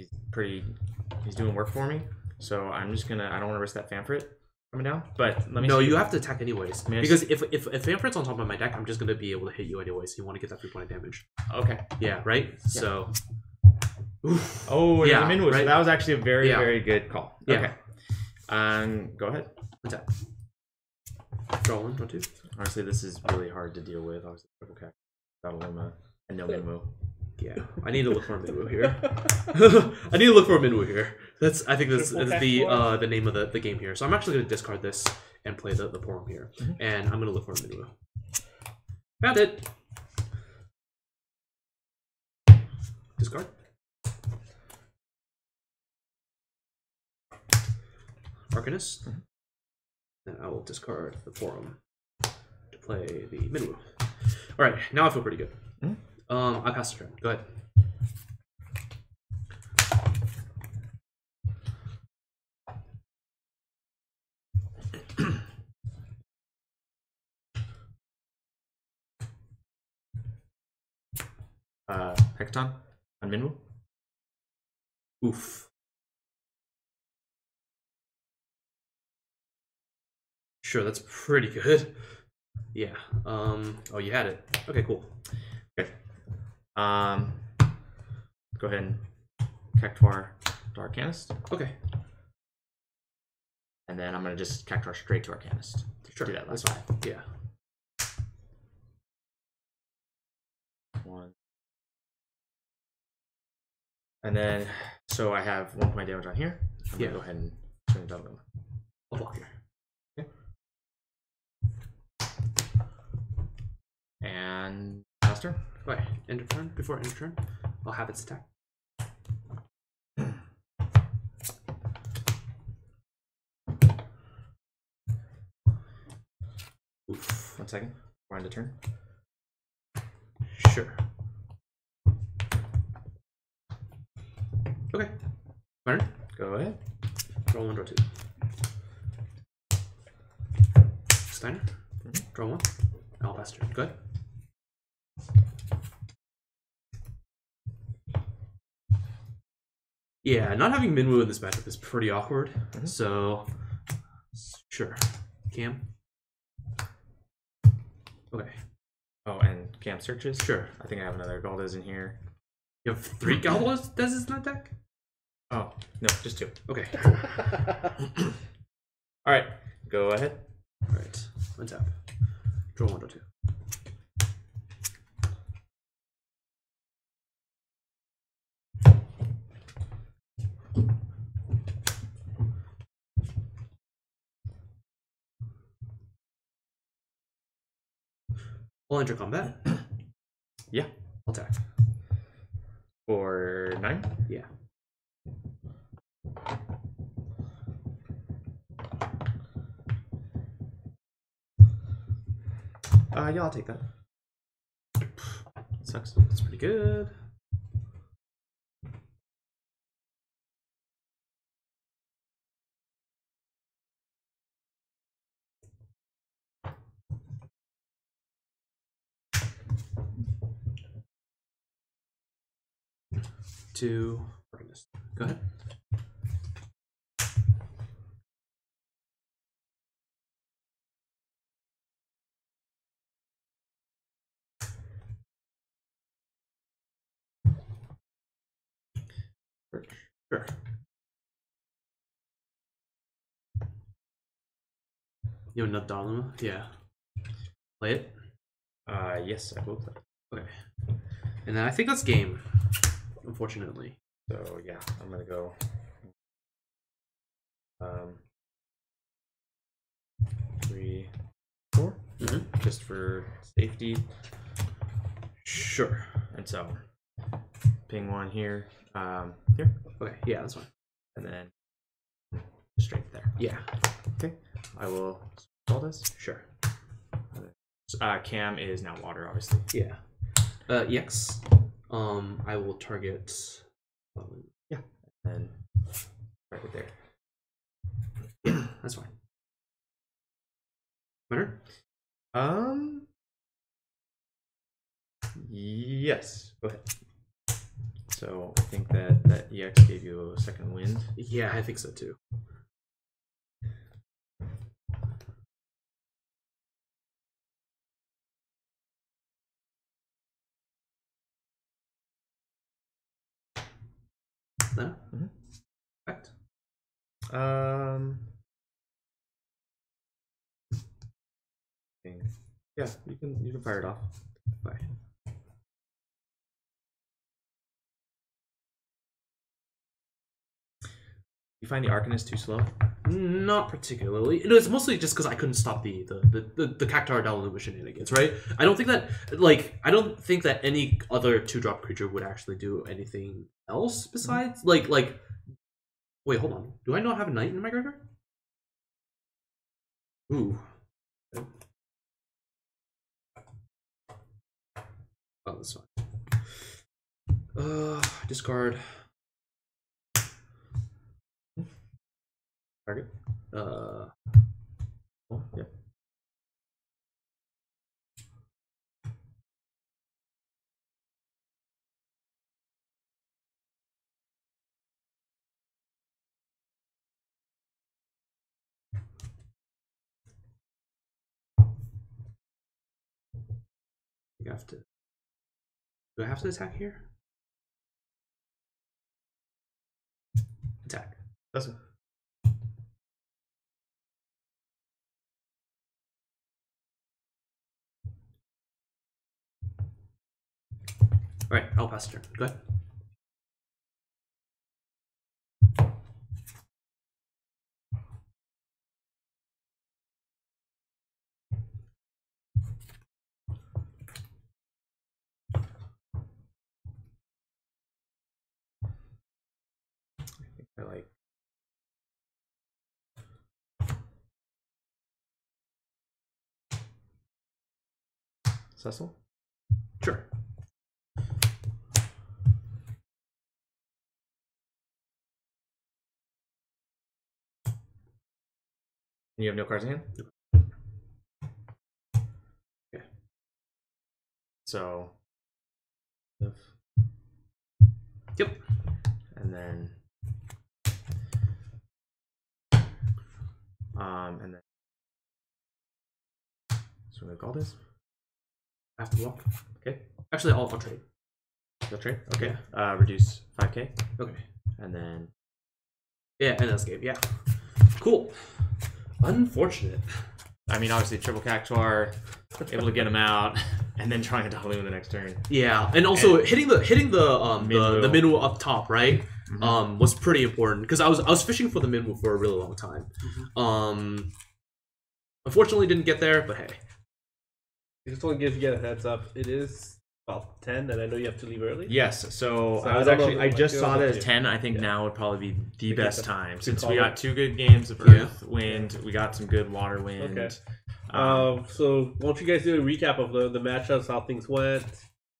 doing work for me. So I'm just gonna. I don't want to risk that Fanfrit coming down. But let me. No, see. you have to attack anyways. Because if Fanfrit's on top of my deck, I'm just gonna be able to hit you anyways. So you want to get that 3-point damage. Okay. Yeah. Right. Yeah. So. Oof. Oh yeah. Right? So that was actually a very very good call. Yeah. Okay. Go ahead. Attack. Draw 1, draw 2. Honestly, this is really hard to deal with. Obviously, triple Cac, Dilemma, and no Minwu. Yeah, I need to look for a Minwu here. I need to look for a Minwu here. I think that's the name of the game here. So I'm actually going to discard this and play the Porum here, and I'm going to look for a Minwu. Found it. Discard. Arcanist. Then I will discard the Porum to play the Minwu. All right, now I feel pretty good. I pass the turn. Go ahead. Hekaton on Minwu. Oof. Sure, that's pretty good. Yeah. Oh, you had it. Okay, cool. Okay. Go ahead and Cactuar to Arcanist. Okay. And then I'm gonna just Cactuar straight to Arcanist. Sure. Do that That's last fine. Yeah. one. And then, so I have 1 point damage on here. I'm gonna go ahead and swing it down. I'll block here. Okay. And last turn. Okay. End of turn. Before end of turn, I'll have its attack. Oof. 1 second. We're on the turn. Sure. Okay. Turn. Go ahead. Draw 1, draw 2. Steiner. Draw 1. Alabaster. Good. Yeah, not having Minwu in this matchup is pretty awkward. So, sure. Cam. Okay. Oh, and Cam searches. Sure. I think I have another Galdas in here. You have 3 Galdas in that deck? Oh, no, just 2. Okay. All right, go ahead. Alright. Untap. Draw 1, draw 2. I'll enter combat. Yeah. I'll attack. For 9? Yeah. Yeah, I'll take that. Sucks. That's pretty good. To Arcanist. Go ahead. Sure. You have enough Dharma? Yeah. Play it? Yes, I will play. Okay. And then I think that's game, unfortunately. So yeah, I'm gonna go 3, 4, just for safety. Sure. And so ping 1 here, here, Okay, yeah, that's fine. and then straight there. Yeah. Okay, I will install this. Sure. Cam is now water, obviously. Yeah. EX. I will target. Yeah, and right there. Yeah, that's fine. Better? Yes. Go ahead. So I think that EX gave you a second wind. Yeah, I think so too. No? Correct. Yeah, you can fire it off. Bye. You find the Arcanist too slow? Not particularly. It was mostly just because I couldn't stop the Cactuar Dalu shenanigans, right? I don't think that any other 2-drop creature would actually do anything else besides like wait, hold on. Do I not have a knight in my graveyard? Ooh. Oh, that's fine. Discard. Target? Oh, yeah. You have to. Do I have to attack here? Attack. That's it. All right, I'll pass the turn. Go ahead. I like. Cecil? Sure. You have no cards in hand? Okay. So. Yep. And then. And then. So we're gonna call this. I have to walk. Okay. Actually, I'll trade. You'll trade? Okay. Reduce 5k. Okay. And then. Yeah, and escape. Yeah. Cool. Unfortunate. I mean, obviously, triple Cactuar, able to get him out, and then trying to Dalu in the next turn. Yeah, and also hitting the Minwu. the Minwu up top, right? Mm-hmm. Was pretty important because I was fishing for the Minwu for a really long time. Mm-hmm. Unfortunately, didn't get there, but hey. I just want to give you guys a heads up. It is about 10, and I know you have to leave early. Yes, so So I was I don't know actually, if I it just goes saw up that to as you. 10. I think Yeah. now would probably be the We get best the- time we since call we it. got 2 good games of Yeah. Earth, Wind. We got some good Water, Wind. Okay. So why don't you guys do a recap of the matchups, how things went,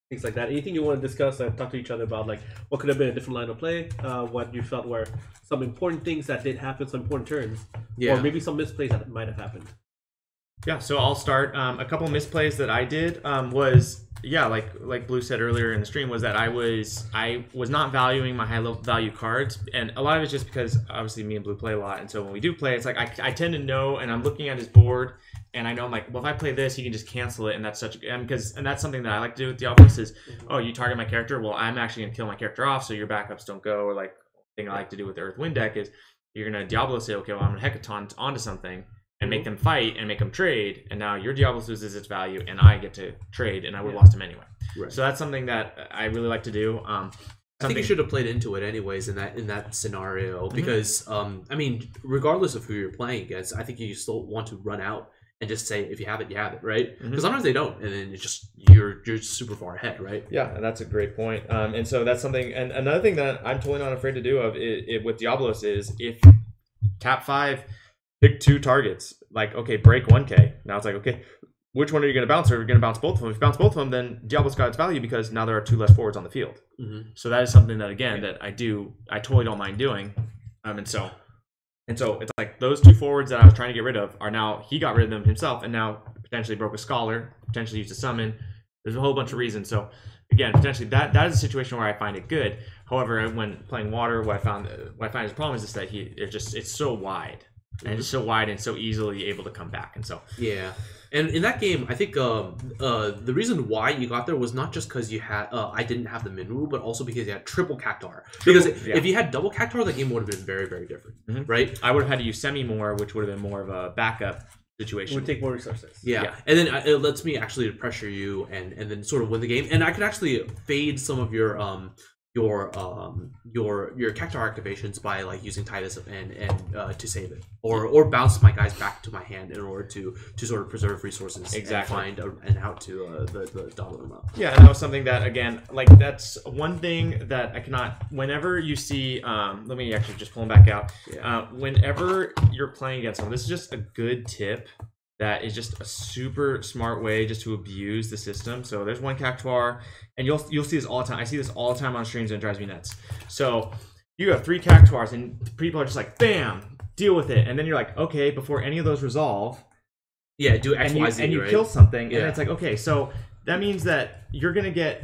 things like that. Anything you want to discuss and talk to each other about, like what could have been a different line of play, what you felt were some important things that did happen, some important turns, Yeah. or maybe some misplays that might have happened. Yeah, so I'll start. A couple misplays that I did was like Blue said earlier in the stream, was that I was not valuing my high level value cards, and a lot of it's just because obviously me and Blue play a lot, and so when we do play, it's like I tend to know, and I'm looking at his board, and I know I'm like, well, if I play this, he can just cancel it, and that's and that's something that I like to do with Diablos is, oh, you target my character, well, I'm actually gonna kill my character off, so your backups don't go, or like thing I like to do with the Earth Wind deck is you're gonna Diablo say, okay, well, I'm gonna Hecaton onto something. And make them fight and make them trade, and now your Diablos loses its value, and I get to trade, and I would have lost him anyway. Right. So that's something that I really like to do. I think you should have played into it anyways in that scenario because I mean, regardless of who you're playing against, I think you still want to run out and just say if you have it, you have it, right? Because sometimes they don't, and then it's just you're super far ahead, right? Yeah, and that's a great point. And so that's something. And another thing that I'm totally not afraid to do with Diablos is if tap 5. Pick 2 targets. Like, okay, break 1k. Now it's like, okay, which one are you going to bounce? Are you going to bounce both of them? If you bounce both of them, then Diablo's got its value because now there are 2 less forwards on the field. So that is something that, again, that I totally don't mind doing. And so it's like those 2 forwards that I was trying to get rid of are now, he got rid of them himself and now potentially broke a Scholar, potentially used a Summon. There's a whole bunch of reasons. So again, potentially that is a situation where I find it good. However, when playing Water, what I find his problem is just that it's so wide. And it's so wide and so easily able to come back, and so yeah. And in that game, I think the reason why you got there was not just because you had I didn't have the Minwu, but also because you had triple Cactuar. Because if you had double Cactuar, the game would have been very, very different, right? I would have had to use Semi more, which would have been more of a backup situation. It would take more resources. Yeah. And then it lets me actually pressure you and then sort of win the game. And I could actually fade some of your Cactuar activations by like using Titus and to save it, or bounce my guys back to my hand in order to sort of preserve resources and find an out to the Donnarumma. Yeah, and that was something that again, like that's one thing that I cannot. Whenever you see, let me actually just pull them back out. Whenever you're playing against someone, this is just a good tip. That is just a super smart way just to abuse the system. So there's one Cactuar, and you'll see this all the time. I see this all the time on streams, and it drives me nuts. So you have 3 Cactuars, and people are just like, bam, deal with it. And then you're like, okay, before any of those resolve, do X, Y, Z, and you right? kill something, and it's like, okay, so that means that you're gonna get.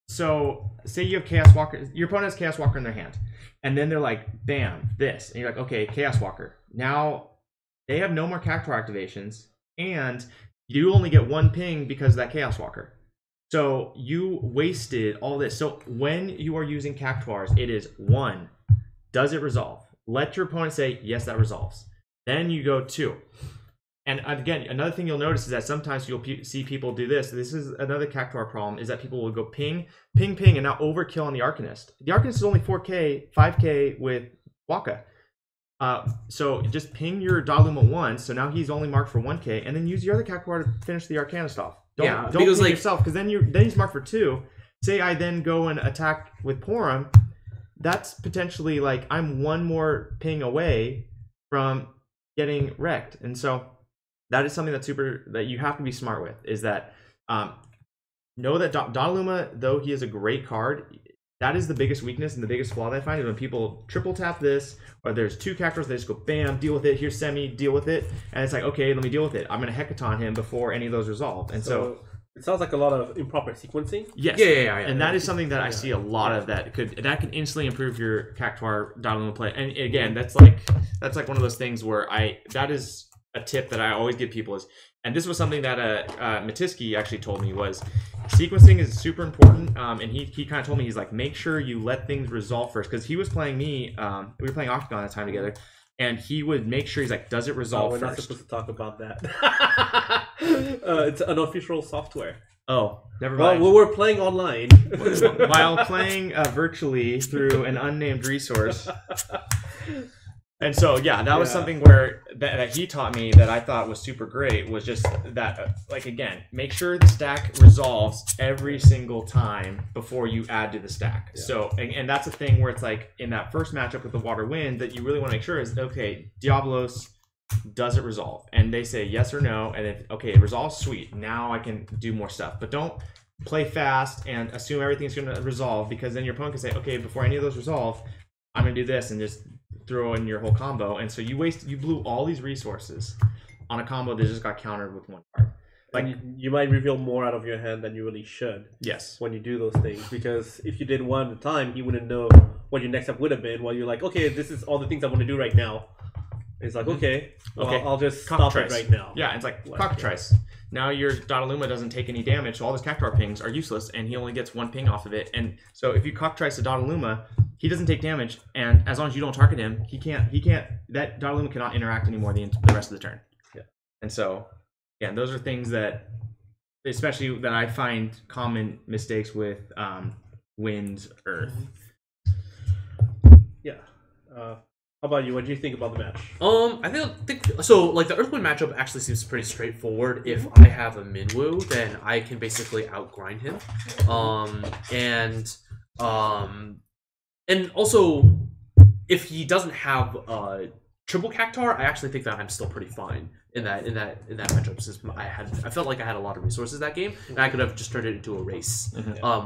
So say you have Chaos Walker, your opponent has Chaos Walker in their hand, and then they're like, bam, this, and you're like, okay, Chaos Walker. Now they have no more Cactuar activations. And you only get 1 ping because of that Chaos Walker. So you wasted all this. So when you are using Cactuars, it is 1, does it resolve? Let your opponent say, yes, that resolves. Then you go 2. And again, another thing you'll notice is that sometimes you'll see people do this. This is another Cactuar problem, is that people will go ping, ping, ping, and now overkill on the Arcanist. The Arcanist is only 4k, 5k with Waka. So just ping your Daluma once, so now he's only marked for 1k, and then use your other Cactuar to finish the Arcanist off. Don't ping like yourself, because then he's marked for 2. Say I then go and attack with Porum, that's potentially like I'm 1 more ping away from getting wrecked, and so that is something that you have to be smart with. Is that know that Daluma, though he is a great card, that is the biggest weakness and the biggest flaw that I find is when people triple tap this, or there's 2 Cactuars, they just go bam, deal with it, here's Semi, deal with it, and it's like, okay, let me deal with it. I'm going to Hecaton him before any of those resolve. And so it sounds like a lot of improper sequencing. Yes. Yeah. And that is something that I see a lot of that can instantly improve your Cactuar Daluma play. And again, that's like one of those things where that is a tip that I always give people is, and this was something that Matiski actually told me, was sequencing is super important. And he kind of told me, he's like, make sure you let things resolve first, because he was playing me. We were playing Octagon at the time together, and he would make sure, he's like, does it resolve first? We're not supposed to talk about that. It's unofficial software. Oh, never mind. Well, we're playing online while playing virtually through an unnamed resource. And so, yeah, that was something where that he taught me that I thought was super great, was just that, like, again, make sure the stack resolves every single time before you add to the stack. Yeah. So, and that's a thing where it's like in that first matchup with the Water Wind that you really want to make sure is, okay, Diablos, does it resolve? And they say yes or no, and if, okay, it resolves, sweet, now I can do more stuff. But don't play fast and assume everything's going to resolve, because then your opponent can say, okay, before any of those resolve, I'm going to do this, and just throw in your whole combo. And so you blew all these resources on a combo that just got countered with 1 card. Like, you might reveal more out of your hand than you really should. Yes. When you do those things, because if you did one at a time, he wouldn't know what your next step would have been. While you're like, okay, this is all the things I want to do right now. It's like, okay, I'll just stop it right now. Yeah, it's like Cockatrice. Now your Daluma doesn't take any damage, so all his Cactuar pings are useless, and he only gets 1 ping off of it. And so if you Cockatrice a Daluma, he doesn't take damage, and as long as you don't target him, that Daluma cannot interact anymore the rest of the turn. Yeah. And so, yeah, those are things that, especially that I find common mistakes with Wind, Earth. Yeah. How about you? What do you think about the match? I think so. Like, the Earthwind matchup actually seems pretty straightforward. If I have a Minwoo, then I can basically outgrind him. And also, if he doesn't have triple Cactuar, I actually think that I'm still pretty fine in that matchup, since I felt like I had a lot of resources that game, and I could have just turned it into a race,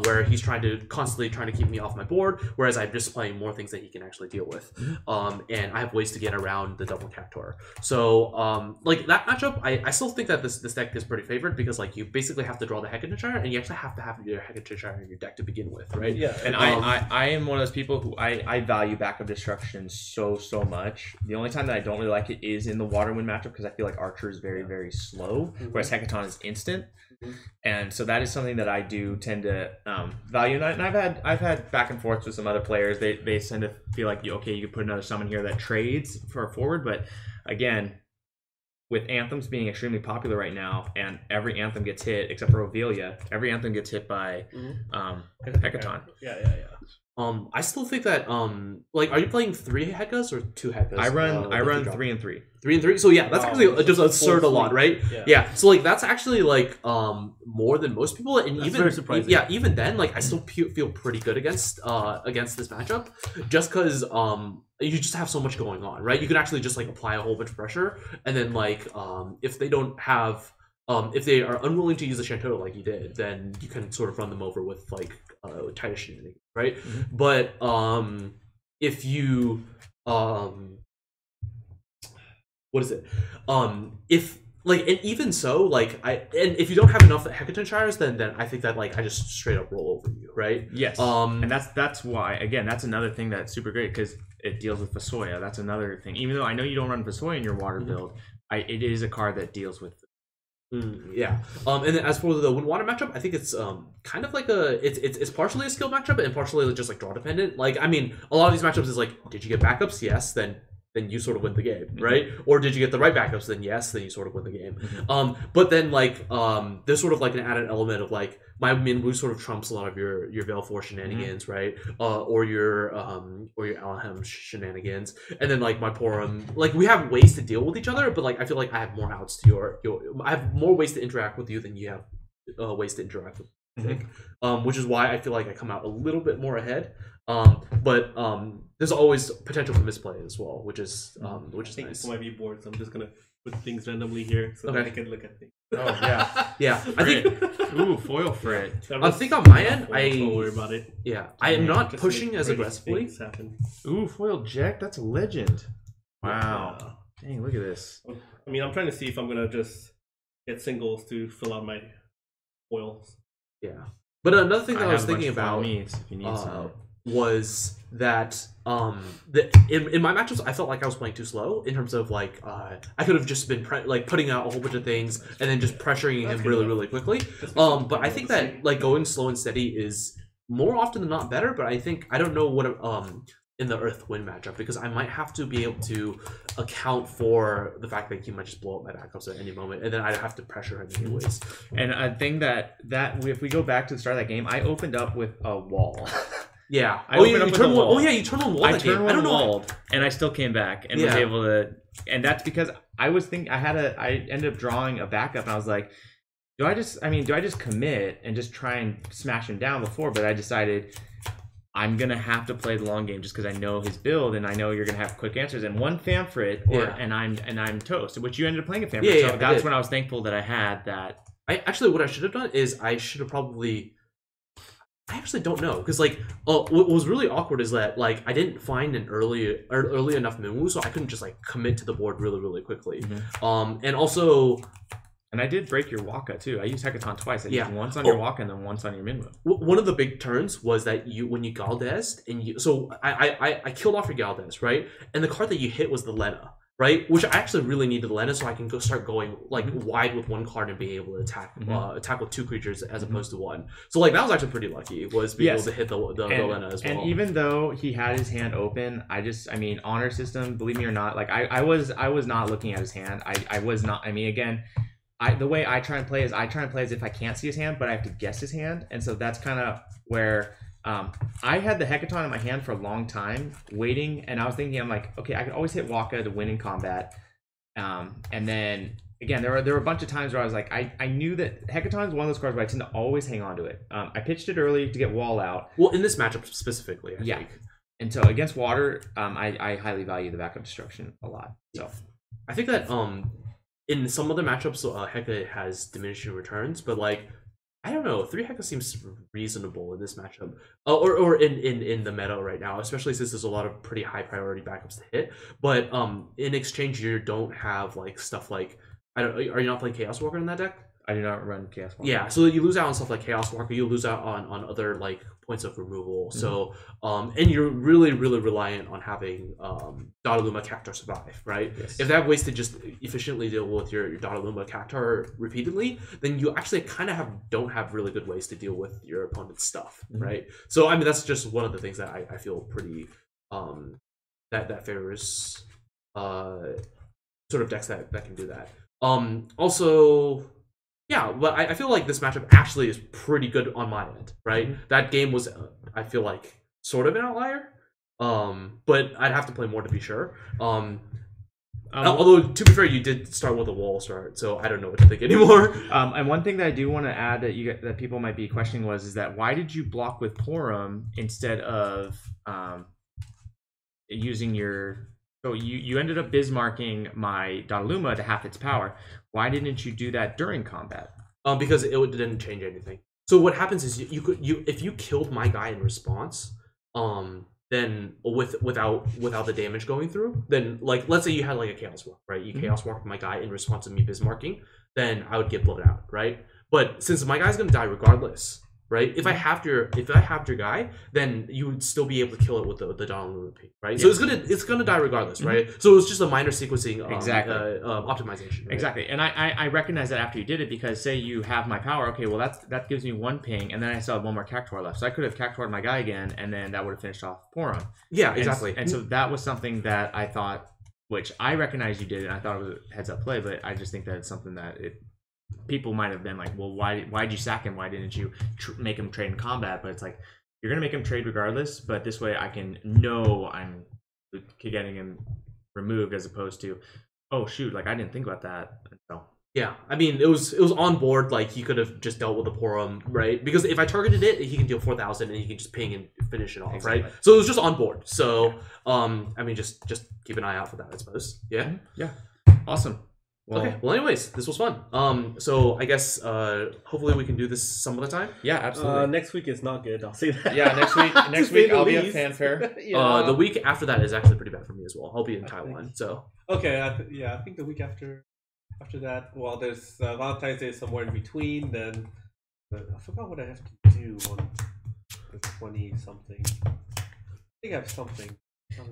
where he's constantly trying to keep me off my board, whereas I'm just playing more things that he can actually deal with, and I have ways to get around the double Cactuar. So like that matchup, I still think that this deck is pretty favored, because like you basically have to draw the Hecatonchire, and you actually have to have your Hecatonchire in your deck to begin with, right? Yeah. And I am one of those people who I value backup destruction so much. The only time that I don't really like it is in the Water Wind matchup, because I feel like Archer is very, very slow, whereas Hecaton is instant. And so that is something that I do tend to value. And I've had back and forth with some other players. They tend to feel like, okay, you could put another summon here that trades for a forward. But again, with Anthems being extremely popular right now, and every Anthem gets hit except for Ovelia, every Anthem gets hit by Hecaton. Yeah. I still think that like, are you playing 3 Hecas or 2 Hecas? I run 3 and 3. 3 and 3. So yeah, that's actually just absurd a lot, right? Yeah. So like that's actually like more than most people, and that's even very surprising. Yeah, even then, like I still feel pretty good against this matchup, just because you just have so much going on, right? You can actually just like apply a whole bunch of pressure, and then like if they don't have if they are unwilling to use the Chateau like you did, then you can sort of run them over with like tighter shenanigans, right? But if you what is it? If like, and even so, like and if you don't have enough Hecatonchires, then I think that like I just straight up roll over you, right? Yes. And that's why, again, that's another thing that's super great, because it deals with Vasoya. That's another thing. Even though I know you don't run Vasoya in your water build, it is a card that deals with Yeah. And then as for the wind water matchup, I think it's kind of like it's partially a skill matchup and partially just like draw dependent. Like I mean, a lot of these matchups is like, did you get backups? Yes, then you sort of win the game, right? Or did you get the right backups? Then yes, then you sort of win the game. But then like there's sort of like an added element of like my Minwoo sort of trumps a lot of your Veil 4 shenanigans, right? Or your Alhem shenanigans, and then like my Porum, like we have ways to deal with each other, but like I feel like I have more outs to your I have more ways to interact with you than you have ways to interact with. I think, which is why I feel like I come out a little bit more ahead. But there's always potential for misplay as well, which is nice. This might be bored, so I'm just gonna put things randomly here so that I can look at things. Oh yeah, yeah. I think. Ooh, foil frit. I think on my end, don't worry about it. Yeah, I am not pushing as aggressively. Ooh, foil Jack. That's a legend. Wow. Dang, look at this. I mean, I'm trying to see if I'm gonna just get singles to fill out my foils. Yeah, but another thing that I was thinking about if you need some. Was that in my matchups I felt like I was playing too slow in terms of like I could have just been like putting out a whole bunch of things and then just pressuring him really quickly. But I think that like going slow and steady is more often than not better. But I think I don't know what in the Earth Wind matchup because I might have to be able to account for the fact that he might just blow up my backups at any moment, and then I'd have to pressure him anyways. And I think that if we go back to the start of that game, I opened up with a wall. Yeah. You turned one wall. You turned one wall. I turned one wall, and I still came back and was able to. And that's because I was thinking I ended up drawing a backup, and I was like, do I just commit and just try and smash him down before? But I decided I'm gonna have to play the long game just because I know his build and I know you're gonna have quick answers. And one Famfrit, and I'm toast. Which you ended up playing a Famfrit. So that's when I was thankful that I had that. What I should have done is I should have probably. I actually don't know because like what was really awkward is that like I didn't find an early enough Minwoo, so I couldn't just like commit to the board really quickly. And also. And I did break your Waka too. I used Hecaton twice. I used once on your Waka and then once on your Minwoo. One of the big turns was that when you Galdezed and so I killed off your Galdez, right? And the card that you hit was the Lena, right? Which I actually really needed the Lena so I can start going like wide with one card and be able to attack with two creatures as opposed to one. So like that was actually pretty lucky was being able to hit the Lena as well. And even though he had his hand open, I mean honor system, believe me or not, like I was not looking at his hand. I was not. I mean again. The way I try and play is as if I can't see his hand, but I have to guess his hand, and so that's kind of where I had the Hecaton in my hand for a long time, waiting, and I was thinking, I'm like, okay, I could always hit Waka to win in combat, and then again, there were a bunch of times where I was like, I knew that Hecaton is one of those cards where I tend to always hang on to it. I pitched it early to get wall out. Well, in this matchup specifically, I think. And so against water, I highly value the backup destruction a lot. So I think that in some other matchups, Heka has diminishing returns, but like I don't know, 3 Heka seems reasonable in this matchup, or in the meta right now, especially since there's a lot of pretty high priority backups to hit. But in exchange, you don't have like stuff like are you not playing Chaos Walker in that deck? I do not run Chaos Walker. Yeah, so you lose out on stuff like Chaos Walker. You lose out on other like points of removal. So and you're really reliant on having Dataluma Cactar survive, right? Yes. If they have ways to just efficiently deal with your Dataluma Cactar repeatedly, then you actually kind of don't have really good ways to deal with your opponent's stuff, right? So I mean that's just one of the things that I feel pretty that favors sort of decks that can do that. Also. Yeah, but I feel like this matchup actually is pretty good on my end, right? That game was, I feel like, sort of an outlier, but I'd have to play more to be sure. Although, to be fair, you did start with a wall start, so I don't know what to think anymore. And one thing that I do want to add that people might be questioning is that why did you block with Porum instead of using your... So you ended up Bismarcking my Dataluma to half its power. Why didn't you do that during combat? Because it didn't change anything. So what happens is if you killed my guy in response, then without the damage going through, then like let's say you had like a Chaos Walk, right? You Chaos Walked my guy in response to me Bismarcking, then I would get blown out, right? But since my guy's gonna die regardless, right? If I halved your guy, then you would still be able to kill it with the Jon Bauer, right? So it's gonna die regardless, right? So it's just a minor sequencing optimization. Right? Exactly. And I recognize that after you did it, because say you have my power, okay, well that gives me 1 ping, and then I still have 1 more Cactuar left. So I could have Cactuared my guy again, and then that would have finished off Poron. Yeah, exactly. And so that was something that I thought, which I recognize you did, and I thought it was a heads up play, but I just think that it's something that people might have been like, well, why'd you sack him? Why didn't you make him trade in combat? But it's like, you're gonna make him trade regardless, but this way I can know I'm getting him removed, as opposed to, oh shoot, like I didn't think about that. So yeah, I mean, it was on board. Like he could have just dealt with the Porum, right? Because if I targeted it, he can deal 4,000 and he can just ping and finish it off, right? So it was just on board. So I mean, just keep an eye out for that, I suppose. Yeah, yeah, awesome. Well, okay. Well, anyways, this was fun. So I guess hopefully we can do this some other time. Yeah, absolutely. Next week is not good. I'll say that. Yeah, next week I'll be at Fanfare. Yeah. The week after that is actually pretty bad for me as well. I'll be in Taiwan. So okay, I think the week after that, well, there's Valentine's Day somewhere in between. Then I forgot what I have to do on the 20-something. I think I have something.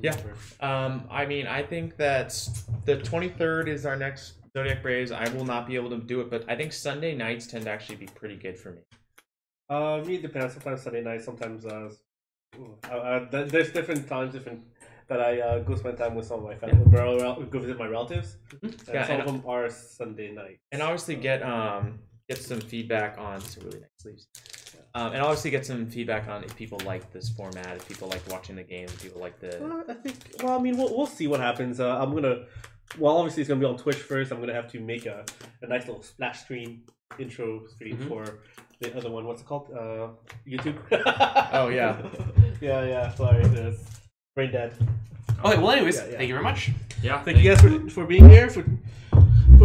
Yeah. I mean, I think that the 23rd is our next Zodiac Braves. I will not be able to do it, but I think Sunday nights tend to actually be pretty good for me. Really depends. Sometimes Sunday night, sometimes there's different times, that I go spend time with some of my family, go visit my relatives. And some of them are Sunday night. And obviously get some feedback on some really nice sleeves. And obviously get some feedback on if people like this format, if people like watching the game, if people like the. I think. Well, I mean, we'll see what happens. I'm gonna. Well, obviously it's gonna be on Twitch first. I'm gonna have to make a nice little splash screen intro stream for the other one. What's it called? YouTube. Oh yeah. yeah. Sorry, there's brain dead. Okay. Well, anyways, thank you very much. Yeah. Thank you guys for being here, for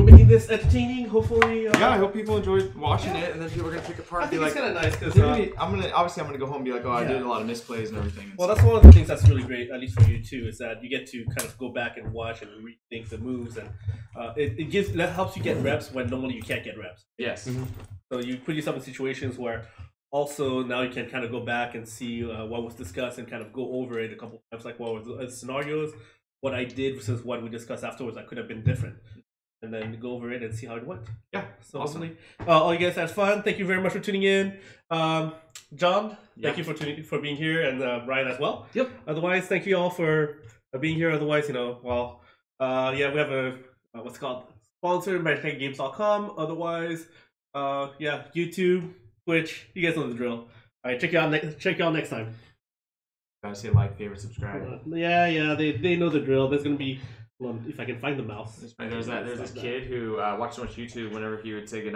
making this entertaining. Hopefully. Yeah, I hope people enjoyed watching it, and then people are gonna take it apart and be like, it's kind of nice because I'm gonna go home and be like, oh, I did a lot of misplays and everything. Well, that's one of the things that's really great, at least for you too, is that you get to kind of go back and watch and rethink the moves, and that helps you get reps when normally you can't get reps. Yes. Mm-hmm. So you put yourself in situations where also now you can kind of go back and see what was discussed and kind of go over it a couple times, like what were the scenarios, what I did versus what we discussed afterwards. That could have been different. And then go over it and see how it went. Yeah, so awesome. Hopefully, all you guys had fun. Thank you very much for tuning in, John. Thank you for being here, and Bryan as well. Yep. Otherwise, thank you all for being here. Otherwise, we have a what's it called, sponsored by TechGames.com. Otherwise, YouTube, Twitch. You guys know the drill. All right, check you out next time. Gotta say like, favorite, subscribe. They know the drill. There's gonna be. Well, if I can find the mouse. There's this kid who watched so much YouTube. Whenever he would say goodnight